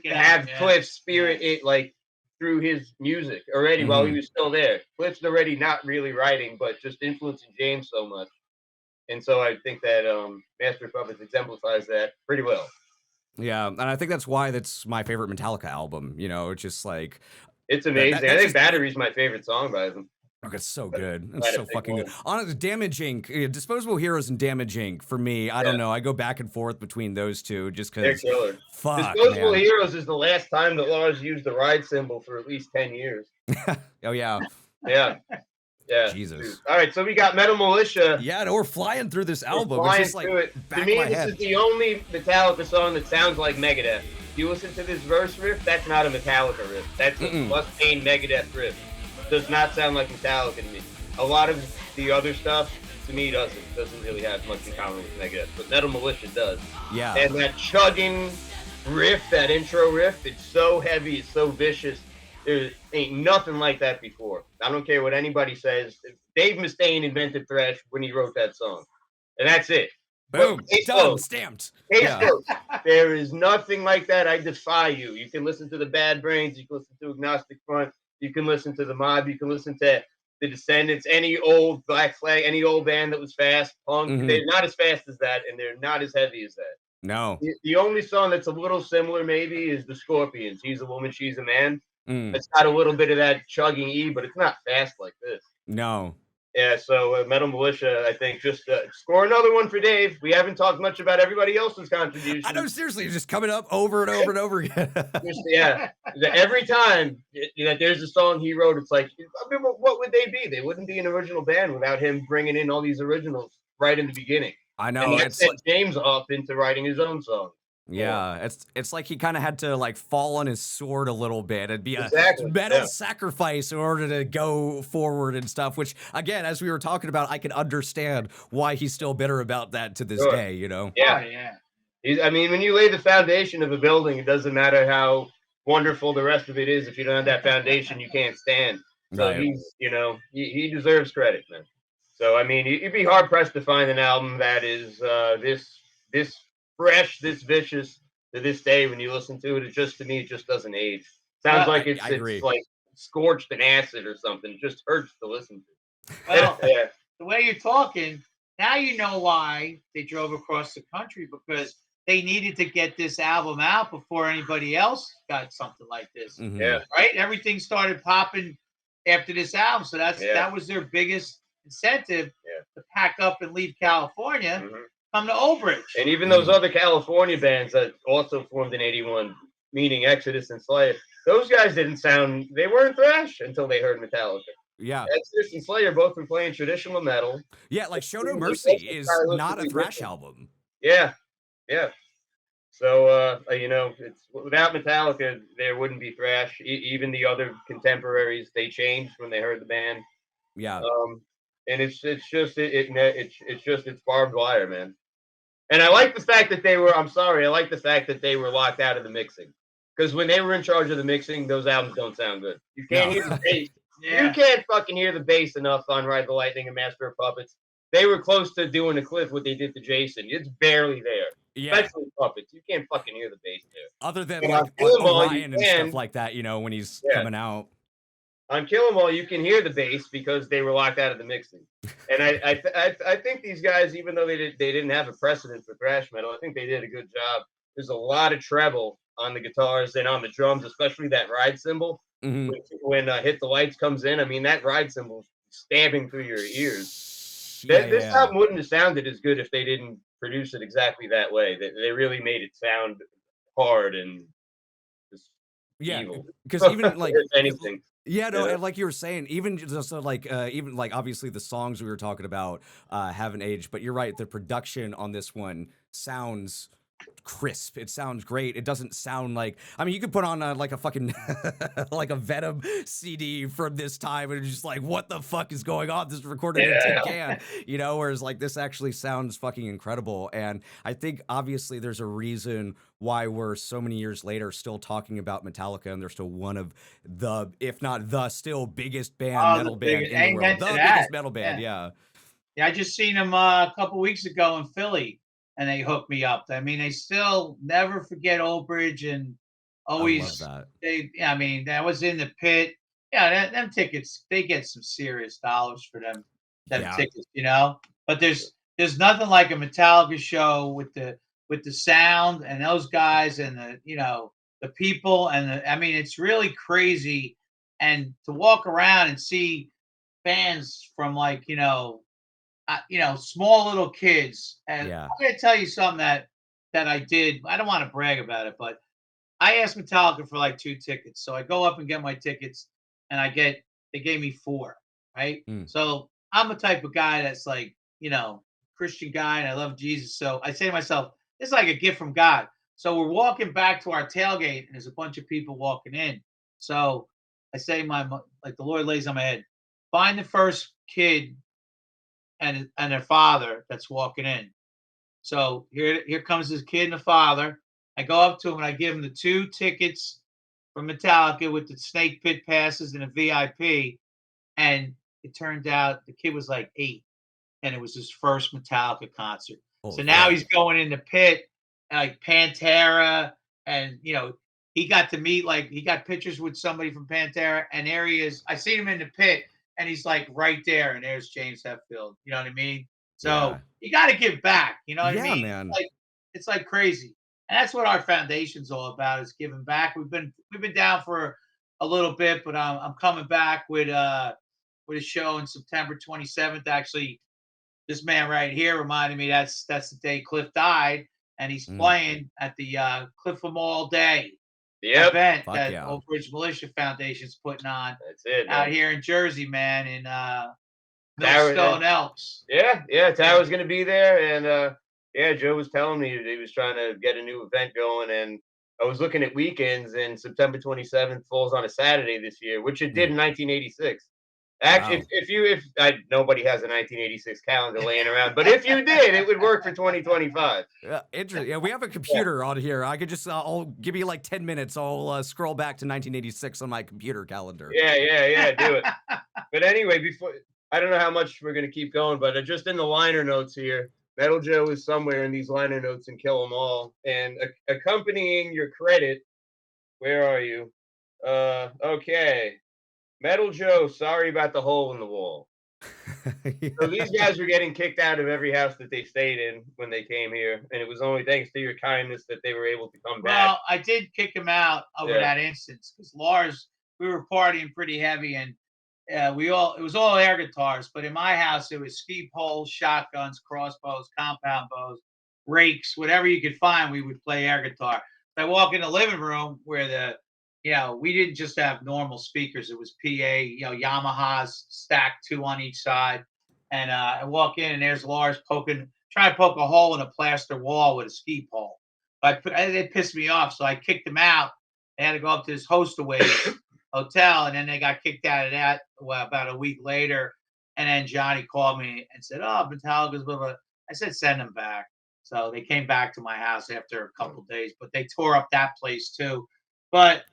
have Cliff's spirit like through his music already while he was still there. Cliff's already not really writing, but just influencing James so much. And so I think that Master of Puppets exemplifies that pretty well. Yeah, and I think that's why that's my favorite Metallica album. It's just like it's amazing. I think Battery's my favorite song by them. Oh, it's so good. It's so fucking good. Honestly, Damage Inc., Disposable Heroes and Damage Inc., for me, I don't know. I go back and forth between those two just because. They're killer. Fuck, Disposable Heroes is the last time that Lars used the ride cymbal for at least 10 years. Oh, yeah. Yeah. Jesus. Dude. All right, so we got Metal Militia. Yeah, and we're flying through this album. It's just like to me, this is the only Metallica song that sounds like Megadeth. If you listen to this verse riff, that's not a Metallica riff. That's a Mustaine Megadeth riff. Does not sound like Metallica to me. A lot of the other stuff, to me, doesn't really have much in common with Megadeth, but Metal Militia does. Yeah. And that chugging riff, that intro riff, it's so heavy, it's so vicious. There ain't nothing like that before. I don't care what anybody says. Dave Mustaine invented thrash when he wrote that song, and that's it. Boom, done, stamped. There is nothing like that. I defy you. You can listen to the Bad Brains, you can listen to Agnostic Front, you can listen to the Mob, you can listen to the Descendants, any old Black Flag, any old band that was fast, punk. They're not as fast as that, and they're not as heavy as that. No. The only song that's a little similar, maybe, is the Scorpions. He's a Woman, She's a Man. It's got a little bit of that chugging E, but it's not fast like this. No. Yeah, so Metal Militia, I think, just score another one for Dave. We haven't talked much about everybody else's contributions. I know, seriously, just coming up over and over and over again. Every time there's a song he wrote, it's like, I mean, what would they be? They wouldn't be an original band without him bringing in all these originals right in the beginning. I know. And that set James off into writing his own song. Yeah, it's like he kind of had to like fall on his sword a little bit and be a metal sacrifice in order to go forward and stuff, which again, as we were talking about, I can understand why he's still bitter about that to this day, Yeah. Oh, yeah. I mean, when you lay the foundation of a building, it doesn't matter how wonderful the rest of it is. If you don't have that foundation, you can't stand. So he's, he deserves credit, man. So, I mean, you'd be hard pressed to find an album that is this fresh, this vicious to this day. When you listen to it, to me, it just doesn't age. Sounds like it's like scorched in acid or something. It just hurts to listen to. Well, the way you're talking, now you know why they drove across the country, because they needed to get this album out before anybody else got something like this. Yeah. Right? Everything started popping after this album. So that was their biggest incentive to pack up and leave California. Come to Old Bridge. And even those other California bands that also formed in '81, meaning Exodus and Slayer, those guys they weren't thrash until they heard Metallica. Yeah. Exodus and Slayer both were playing traditional metal. Yeah, like Show No Mercy is not a thrash album. Yeah. So, you know, it's without Metallica, there wouldn't be thrash. Even the other contemporaries, they changed when they heard the band. Yeah. And it's barbed wire, man. And I like the fact that they were. I'm sorry, I like the fact that they were locked out of the mixing, because when they were in charge of the mixing, those albums don't sound good. You can't hear the bass. Yeah. You can't fucking hear the bass enough on Ride the Lightning and Master of Puppets. They were close to doing to Cliff what they did to Jason. It's barely there. Yeah. Especially Puppets. You can't fucking hear the bass there. Other than And like on Kill 'Em All, Orion and stuff like that, you know, when he's coming out. On Kill 'Em All, you can hear the bass because they were locked out of the mixing. And I think these guys, even though they didn't have a precedent for thrash metal, I think they did a good job. There's a lot of treble on the guitars and on the drums, especially that ride cymbal. Mm-hmm. When Hit the Lights comes in, I mean, that ride cymbal stabbing through your ears. This album wouldn't have sounded as good if they didn't produce it exactly that way. They really made it sound hard and just evil. Because even like anything. Yeah, no, and like you were saying, even just even like obviously the songs we were talking about haven't aged, but you're right, the production on this one sounds crisp. It sounds great. It doesn't sound like, I mean, you could put on like a fucking like a Venom CD from this time and it's just like, what the fuck is going on? This is recorded in a tin can, you know, whereas like this actually sounds fucking incredible. And I think obviously there's a reason why we're so many years later still talking about Metallica, and they're still one of the, if not the still biggest metal band in the world. The biggest metal band, yeah. I just seen them a couple weeks ago in Philly, and they hooked me up. I mean, they still never forget Old Bridge, and always. I love that. I mean, that was in the pit. Yeah, them tickets, they get some serious dollars for them tickets, you know. But there's nothing like a Metallica show with the sound and those guys and the people and I mean, it's really crazy. And to walk around and see fans from like small little kids. And I'm going to tell you something that I did. I don't want to brag about it, but I asked Metallica for like 2 tickets. So I go up and get my tickets, and they gave me 4, right? So I'm the type of guy that's like, Christian guy, and I love Jesus. So I say to myself, it's like a gift from God. So we're walking back to our tailgate, and there's a bunch of people walking in. So I say, like the Lord lays on my head, find the first kid and their father that's walking in. So here comes this kid and the father. I go up to him and I give him the 2 tickets from Metallica with the Snake Pit passes and a VIP. And it turned out the kid was like 8, and it was his first Metallica concert. So now he's going in the pit, like Pantera, and he got to meet, like, he got pictures with somebody from Pantera, and there he is. I seen him in the pit. And he's like right there, and there's James Hetfield. You know what I mean? So you got to give back. You know what I mean? Man. It's like crazy, and that's what our foundation's all about, is giving back. We've been down for a little bit, but I'm coming back with a show on September 27th. Actually, this man right here reminded me that's the day Cliff died, and he's playing at the Cliff All Day event that Old Bridge Militia Foundation's putting on. That's it, out here in Jersey, man, in Millstone Elks. Tower's gonna be there, and Joe was telling me he was trying to get a new event going, and I was looking at weekends, and September 27th falls on a Saturday this year, which it did in 1986. Actually, if nobody has a 1986 calendar laying around, but if you did, it would work for 2025. Interesting. Yeah, we have a computer on here. I could just, I'll give you like 10 minutes. I'll scroll back to 1986 on my computer calendar. Yeah, do it. But anyway, I don't know how much we're gonna keep going, but just in the liner notes here, Metal Joe is somewhere in these liner notes and Kill 'Em All, and accompanying your credit. Where are you? Okay. Metal Joe, sorry about the hole in the wall. So these guys were getting kicked out of every house that they stayed in when they came here, and it was only thanks to your kindness that they were able to come back. Well, I did kick him out over that instance, because Lars, we were partying pretty heavy, and it was all air guitars, but in my house it was ski poles, shotguns, crossbows, compound bows, rakes, whatever you could find, we would play air guitar. I walk in the living room where we didn't just have normal speakers. It was PA, Yamahas stacked 2 on each side. And I walk in, and there's Lars trying to poke a hole in a plaster wall with a ski pole. They pissed me off, so I kicked them out. They had to go up to this Hostaway hotel, and then they got kicked out of that about a week later. And then Johnny called me and said, "Oh, Metallica's blah, blah." I said, "Send them back." So they came back to my house after a couple days, but they tore up that place too. But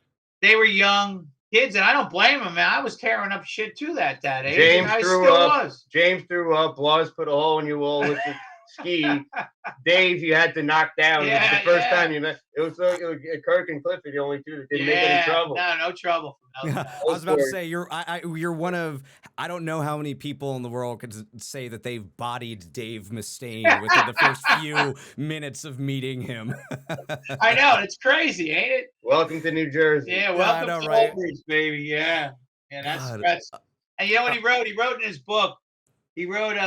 they were young kids, and I don't blame them, man. I was tearing up shit too that age. James I threw still up. was. James threw up. Lars put a hole in your wall with the ski. Dave, you had to knock down. It was the first time you met. It was Kirk and Cliff are the only two that didn't make any trouble. No trouble. I was about to say you're one of, I don't know how many people in the world could say that they've bodied Dave Mustaine within the first few minutes of meeting him. I know, it's crazy, ain't it? Welcome to New Jersey. Yeah, welcome to Old Bridge, baby. Yeah, that's. And you know what he wrote? He wrote in his book. He wrote,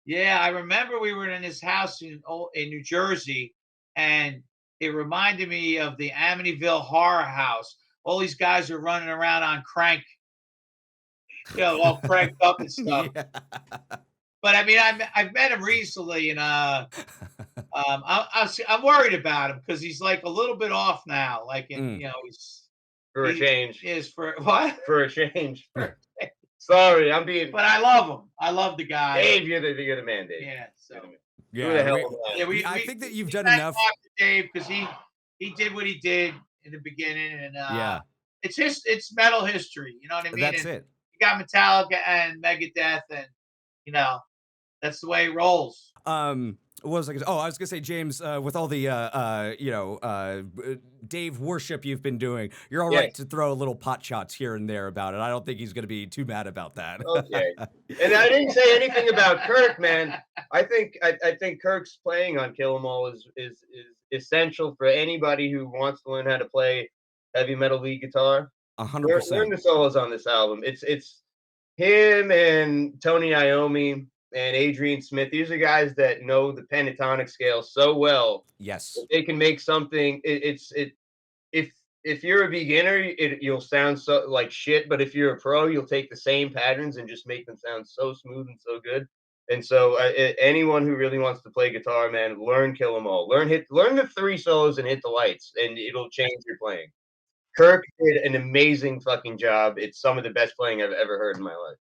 yeah, I remember we were in his house in New Jersey, and it reminded me of the Amityville Horror House. All these guys are running around on crank, all cranked up and stuff. Yeah. But I mean, I've met him recently, and I'm worried about him because he's like a little bit off now. Like, he's for a change. Is for what? For a change. Sorry, I'm being. But I love him. I love the guy. Dave, you're the man, Dave. Yeah. So. I think that you've done enough. Dave, because he did what he did in the beginning, and it's metal history. You know what I mean? That's it. You got Metallica and Megadeth, and that's the way it rolls. What was I gonna say? Oh, I was gonna say, James, with all the Dave worship you've been doing, you're all right to throw little pot shots here and there about it. I don't think he's gonna be too mad about that. Okay. And I didn't say anything about Kirk, man. I think Kirk's playing on Kill 'Em All is essential for anybody who wants to learn how to play heavy metal lead guitar. 100%. Learn the solos on this album. It's him and Tony Iommi and Adrian Smith. These are guys that know the pentatonic scale so well. Yes, they can make something. If you're a beginner, you'll sound so like shit. But if you're a pro, you'll take the same patterns and just make them sound so smooth and so good. And so, anyone who really wants to play guitar, man, learn Kill 'Em All. Learn the 3 solos and hit the lights, and it'll change your playing. Kirk did an amazing fucking job. It's some of the best playing I've ever heard in my life.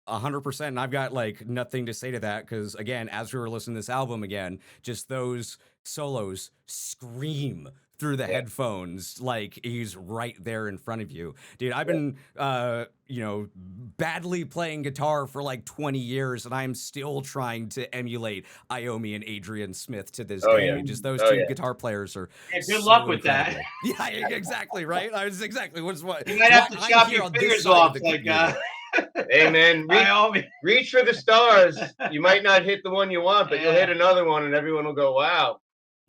100%. And I've got like nothing to say to that because, again, as we were listening to this album again, just those solos scream through the headphones like he's right there in front of you. Dude, I've been badly playing guitar for like 20 years, and I'm still trying to emulate Iommi and Adrian Smith to this day. Yeah. Just those two guitar players are good luck with incredible. that. Yeah, exactly, right? I was exactly what you might have to chop your fingers off like hey man, reach for the stars. You might not hit the one you want, but you'll hit another one and everyone will go, wow.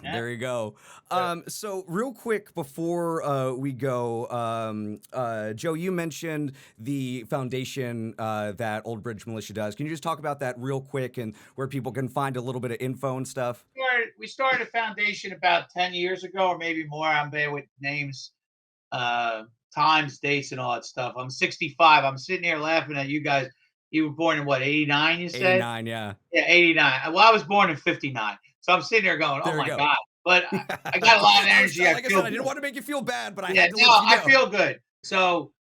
There you go. So real quick before we go, Joe, you mentioned the foundation that Old Bridge Militia does. Can you just talk about that real quick and where people can find a little bit of info and stuff? We started a foundation about 10 years ago, or maybe more. I'm bad with names, times, dates, and all that stuff. I'm 65. I'm sitting here laughing at you guys. You were born in what, 89, you said? 89, yeah. Yeah, 89. Well, I was born in 59. So I'm sitting there going, oh my God. But I got a lot of energy. Like I said, I didn't want to make you feel bad, but I had to let you know. I feel good. So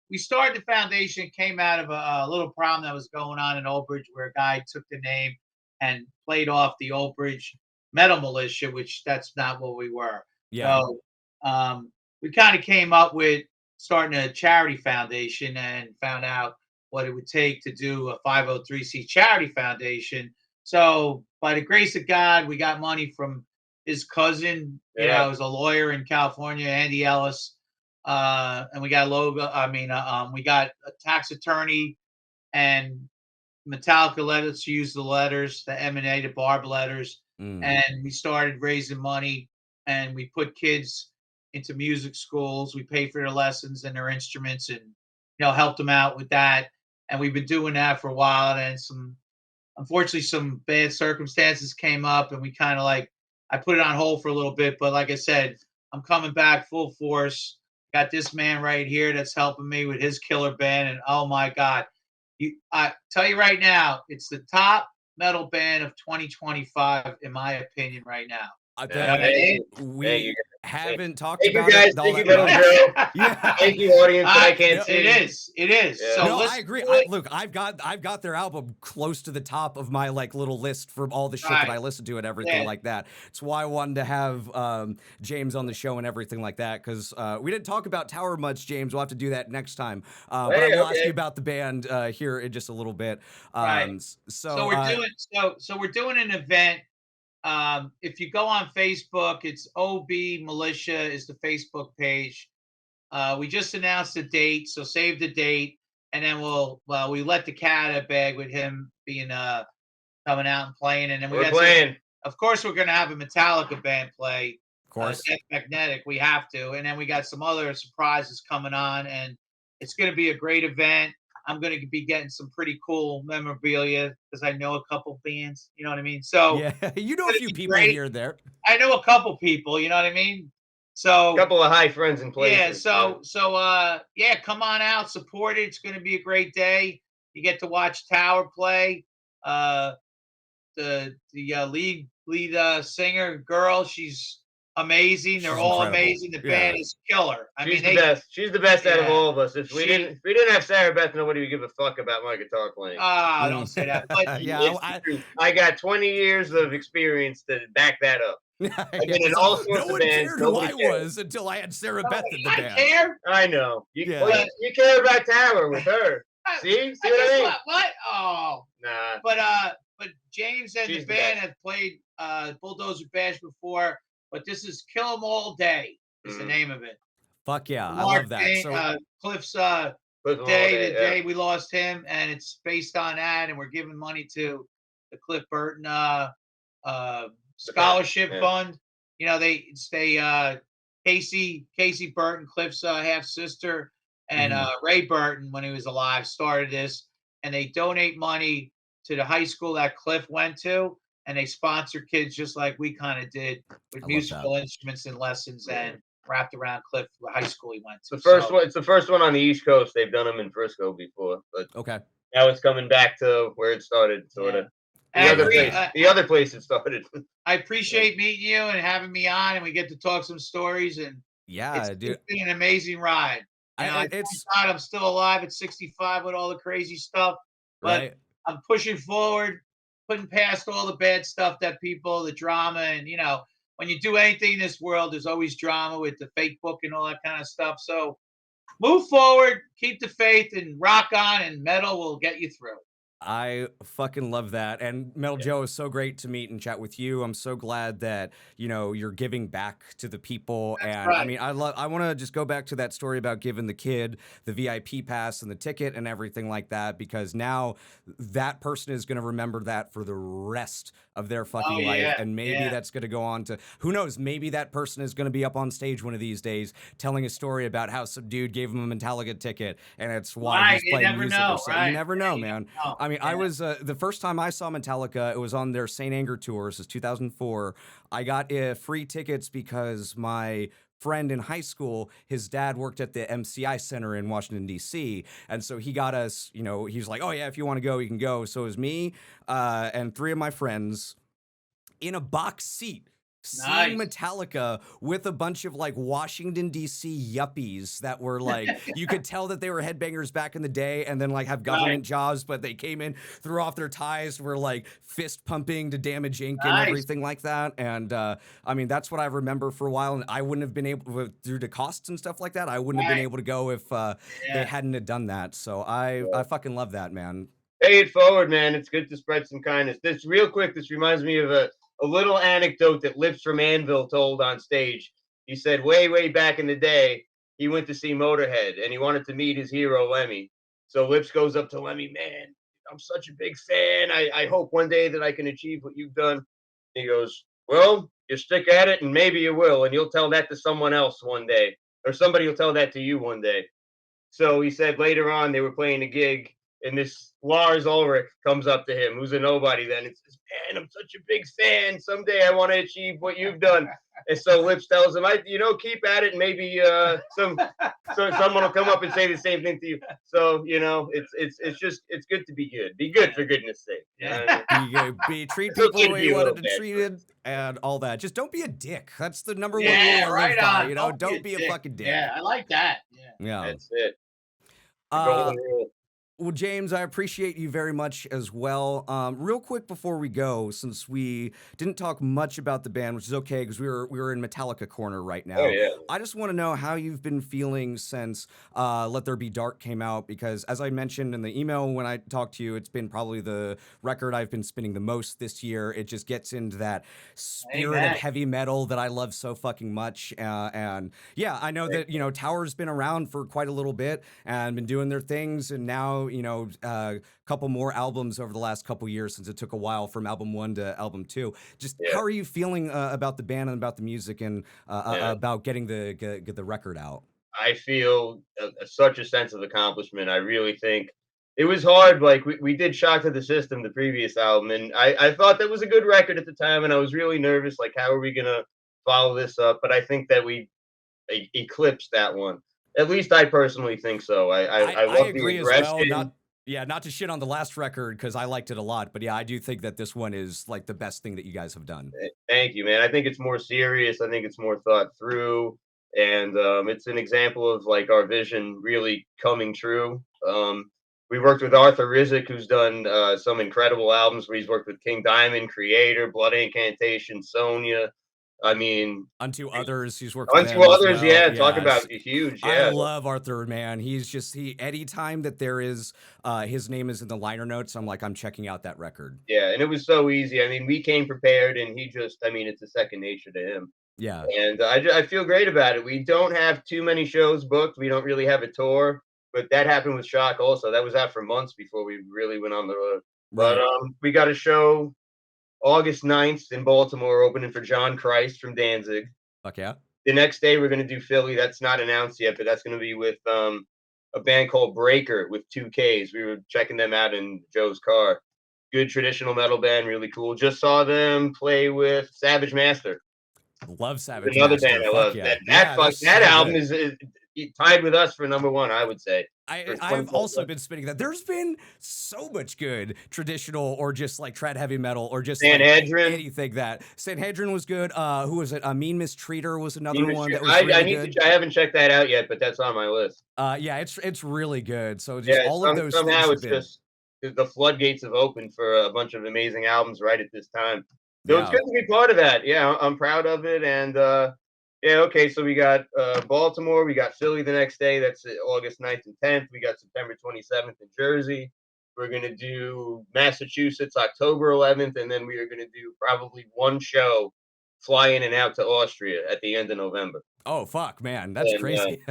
we started the foundation, came out of a little problem that was going on in Old Bridge where a guy took the name and played off the Old Bridge Metal Militia, which that's not what we were. Yeah. So we kind of came up with starting a charity foundation and found out what it would take to do a 503c charity foundation. So by the grace of God, we got money from his cousin, who's a lawyer in California, Andy Ellis. And we got a logo. We got a tax attorney, and Metallica let us use the letters, the M&A, the Barb letters. And we started raising money, and we put kids into music schools. We paid for their lessons and their instruments, and helped them out with that. And we've been doing that for a while. And unfortunately, some bad circumstances came up, and we kind of I put it on hold for a little bit. But like I said, I'm coming back full force. Got this man right here that's helping me with his killer band. And oh my God, I tell you right now, it's the top metal band of 2025, in my opinion, right now. We haven't talked Thank about you guys. it all Thank you, that little much. Joe. Yeah. Thank you, audience, but I can't see. It is. Yeah. So no, I agree. Look, I've got their album close to the top of my like little list from all the shit that I listen to and everything like that. It's why I wanted to have James on the show and everything like that, because we didn't talk about Tower much, James. We'll have to do that next time. But I will ask you about the band here in just a little bit. So we're doing an event. If you go on Facebook, it's OB Militia is the Facebook page. We just announced the date, so save the date, and then we let the cat out of bag with him being coming out and playing, and then we're playing. Of course, we're gonna have a Metallica band play. Of course, Magnetic. We have to, and then we got some other surprises coming on, and it's gonna be a great event. I'm going to be getting some pretty cool memorabilia because I know a couple bands, you know what I mean? So yeah, you know a few people here or there. I know a couple people, you know what I mean? So a couple of high friends in places. Yeah, come on out, support it. It's going to be a great day. You get to watch Tower play. The lead singer girl, she's amazing. They're all incredible. Amazing. The band is killer. She's the best. She's the best out of all of us. If we didn't have Sarah Beth, nobody would give a fuck about my guitar playing. Don't say that. But I got 20 years of experience to back that up. I've been in all sorts of bands. No one cared who I was until I had Sarah Beth in the band. Care? I know. You care about Tower with her. See what I mean? What? Oh, nah. But James and the band have played Bulldozer Bash before. But this is Kill 'Em All Day is the name of it. Fuck yeah, I love that. Cliff's day, the day we lost him, and it's based on that, and we're giving money to the Cliff Burton scholarship fund. You know, Casey Burton, Cliff's half sister, and Ray Burton, when he was alive, started this, and they donate money to the high school that Cliff went to. And they sponsor kids just like we kind of did with musical instruments and lessons, and wrapped around Cliff, the high school he went to. It's the first one on the East Coast. They've done them in Frisco before, but now it's coming back to where it started, sort of. The other place it started. I appreciate meeting you and having me on, and we get to talk some stories. And it's been an amazing ride. I'm still alive at 65 with all the crazy stuff, but I'm pushing forward. Putting past all the bad stuff the drama, and when you do anything in this world, there's always drama with the fake book and all that kind of stuff. So move forward, keep the faith, and rock on, and metal will get you through. I fucking love that. And Metal Joe, is so great to meet and chat with you. I'm so glad that, you're giving back to the people. I mean, I want to just go back to that story about giving the kid the VIP pass and the ticket and everything like that, because now that person is going to remember that for the rest of their fucking life. And maybe that's going to go on to, who knows, maybe that person is going to be up on stage one of these days telling a story about how some dude gave him a Metallica ticket and it's why he's playing music or something. You never know, man. I mean, I was the first time I saw Metallica, it was on their St. Anger tour. This is 2004. I got free tickets because my friend in high school, his dad worked at the MCI Center in Washington, D.C. And so he got us, he's like, oh, yeah, if you want to go, you can go. So it was me and three of my friends in a box seat. Seeing Metallica with a bunch of like Washington D.C. yuppies that were like, you could tell that they were headbangers back in the day and then like have government jobs, but they came in, threw off their ties, were like fist pumping to Damage Inc. and everything like that. And I mean, that's what I remember for a while. And I wouldn't have been able, due to costs and stuff like that, I wouldn't have been able to go if they hadn't have done that. So I fucking love that, man. Pay it forward, man. It's good to spread some kindness. This real quick, this reminds me of a little anecdote that Lips from Anvil told on stage. He said way back in the day, he went to see Motorhead and he wanted to meet his hero, Lemmy. So Lips goes up to Lemmy, man, I'm such a big fan. I hope one day that I can achieve what you've done. He goes, well, you stick at it and maybe you will. And you'll tell that to someone else one day, or somebody will tell that to you one day. So he said later on they were playing a gig And this Lars Ulrich comes up to him, who's a nobody then, and says, man, I'm such a big fan. Someday I want to achieve what you've done. And so Lips tells him, keep at it, and maybe someone will come up and say the same thing to you. So, it's good to be good. Be good for goodness sake. Yeah. Treat people the way you wanted to be treated and all that. Just don't be a dick. That's the number one rule I live by. Don't be a fucking dick. Yeah, I like that. Yeah. That's it. Well, James, I appreciate you very much as well. Real quick before we go, since we didn't talk much about the band, which is okay because we were in Metallica corner right now. Oh, yeah. I just want to know how you've been feeling since Let There Be Dark came out, because as I mentioned in the email when I talked to you, it's been probably the record I've been spinning the most this year. It just gets into that spirit of heavy metal that I love so fucking much. And yeah, I know that, Tower's been around for quite a little bit and been doing their things, and now a couple more albums over the last couple years, since it took a while from album 1 to album 2. Just how are you feeling about the band and about the music and about getting the record out? I feel such a sense of accomplishment. I really think it was hard. Like we did Shock to the System, the previous album, and I thought that was a good record at the time, and I was really nervous. Like, how are we gonna follow this up? But I think that we eclipsed that one. At least I personally think so. I love agree the aggression. as well. Not to shit on the last record, because I liked it a lot, but yeah, I do think that this one is like the best thing that you guys have done. Thank you, man. I think it's more serious. I think it's more thought through, and it's an example of like our vision really coming true. We worked with Arthur Rizek, who's done some incredible albums where he's worked with King Diamond, Creator, Blood Incantation, Sonia. I mean, Unto Others, he's worked Unto Others, well. Talk about huge. I love Arthur, man. He's just anytime that there is his name is in the liner notes, I'm checking out that record. Yeah, and it was so easy. I mean, we came prepared, and he just, it's a second nature to him. Yeah. And I feel great about it. We don't have too many shows booked. We don't really have a tour, but that happened with Shock also. That was out for months before we really went on the road. Right. But we got a show August 9th in Baltimore, opening for John Christ from Danzig. Fuck yeah. The next day, we're going to do Philly. That's not announced yet, but that's going to be with a band called Breaker with 2 Ks. We were checking them out in Joe's car. Good traditional metal band, really cool. Just saw them play with Savage Master. Love Savage Another Master. band I love. Yeah. That album is tied with us for number 1, I would say. I've also been spinning that. There's been so much good traditional or just like trad heavy metal or just Sanhedrin. Anything that. Sanhedrin was good. Who was it? Mean Mistreater was another one that was I haven't checked that out yet, but that's on my list. Yeah, it's really good. So just all of those somehow it's just the floodgates have opened for a bunch of amazing albums right at this time. So it's good to be part of that. Yeah, I'm proud of it. And okay, so we got Baltimore, we got Philly the next day. That's August 9th and 10th. We got September 27th in Jersey. We're going to do Massachusetts October 11th, and then we are going to do probably one show, fly in and out to Austria at the end of November. Oh, fuck, man. That's crazy.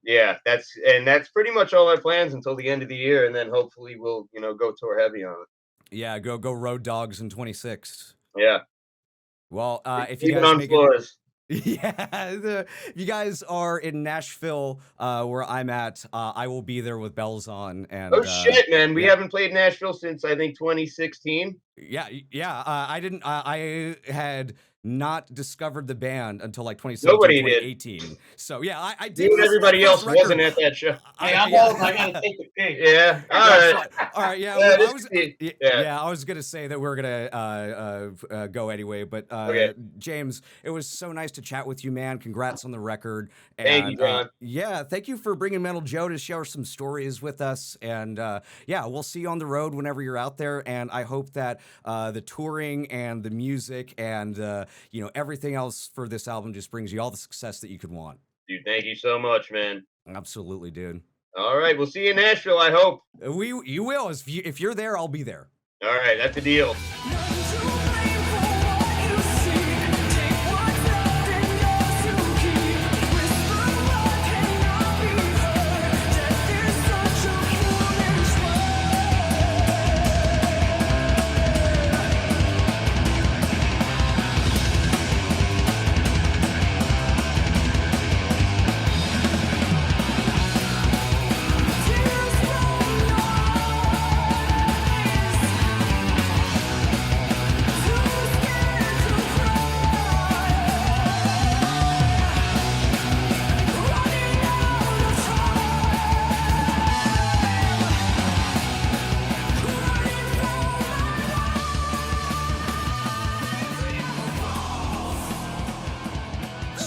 Yeah, that's pretty much all our plans until the end of the year, and then hopefully we'll, go tour heavy on it. Yeah, go Road Dogs in 26. Yeah. Well, if you guys on floors. If you guys are in Nashville, where I'm at, I will be there with bells on. And shit, man, we haven't played Nashville since I think 2016. Yeah. I had not discovered the band until like 2017, 2018. So yeah, I did. Everybody else wasn't at that show. Hey, I'm old. I gotta take the pig. Yeah. All right. Yeah. I was gonna say that we're gonna go anyway, but okay. James, it was so nice to chat with you, man. Congrats on the record. And, thank you, John. Thank you for bringing Metal Joe to share some stories with us. And we'll see you on the road whenever you're out there. And I hope that the touring and the music and everything else for this album just brings you all the success that you could want. Dude, thank you so much, man. Absolutely, dude. All right, we'll see you in Nashville, I hope. You will. If you're there, I'll be there. All right, that's the deal.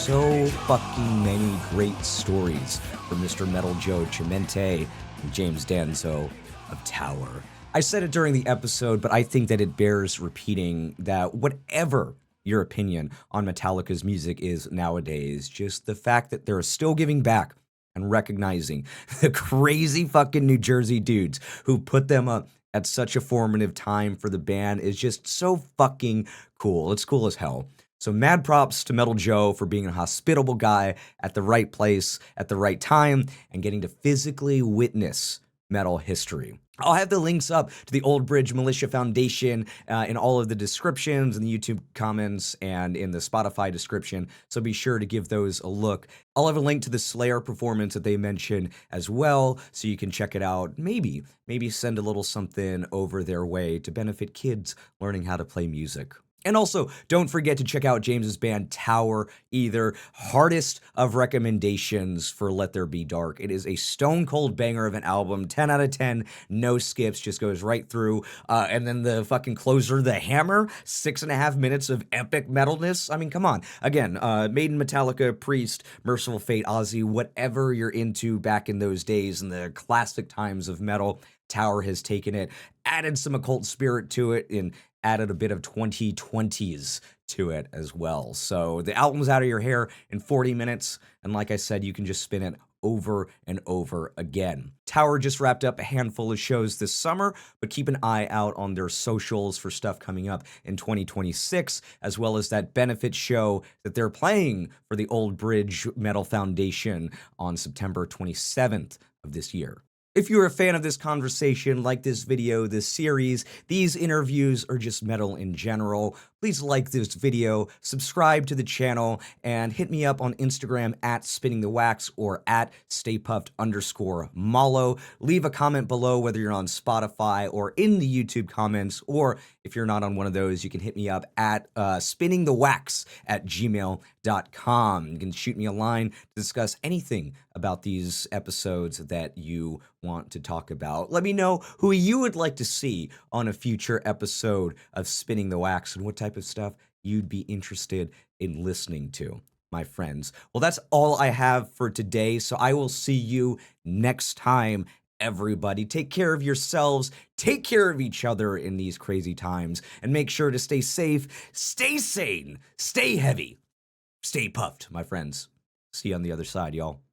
so fucking many great stories from Mr. Metal Joe Chimienti and James Danzo of Tower. I said it during the episode, but I think that it bears repeating that whatever your opinion on Metallica's music is nowadays, just the fact that they're still giving back and recognizing the crazy fucking New Jersey dudes who put them up at such a formative time for the band is just so fucking cool. It's cool as hell. So mad props to Metal Joe for being a hospitable guy at the right place at the right time and getting to physically witness metal history. I'll have the links up to the Old Bridge Militia Foundation in all of the descriptions, in the YouTube comments, and in the Spotify description, so be sure to give those a look. I'll have a link to the Slayer performance that they mentioned as well, so you can check it out. Maybe send a little something over their way to benefit kids learning how to play music. And also, don't forget to check out James's band Tower, either hardest of recommendations for Let There Be Dark. It is a stone cold banger of an album, 10 out of 10, no skips, just goes right through. And then the fucking closer, The Hammer, 6.5 minutes of epic metalness. I mean, come on. Again, Maiden, Metallica, Priest, Merciful Fate, Ozzy, whatever you're into back in those days in the classic times of metal, Tower has taken it, added some occult spirit to it, and added a bit of 2020s to it as well. So the album's out of your hair in 40 minutes, and like I said, you can just spin it over and over again. Tower just wrapped up a handful of shows this summer, but keep an eye out on their socials for stuff coming up in 2026, as well as that benefit show that they're playing for the Old Bridge Metal Foundation on September 27th of this year. If you're a fan of this conversation, like this video, this series, these interviews, or just metal in general, please like this video, subscribe to the channel, and hit me up on Instagram at @SpinningTheWax or at @staypuft_Malo. Leave a comment below whether you're on Spotify or in the YouTube comments, or if you're not on one of those, you can hit me up at spinningthewax@gmail.com. You can shoot me a line to discuss anything about these episodes that you want to talk about. Let me know who you would like to see on a future episode of Spinning the Wax and what type of stuff you'd be interested in listening to, my friends. Well, that's all I have for today, so I will see you next time, everybody. Take care of yourselves, take care of each other in these crazy times, and make sure to stay safe, stay sane, stay heavy, stay puffed, my friends. See you on the other side, y'all.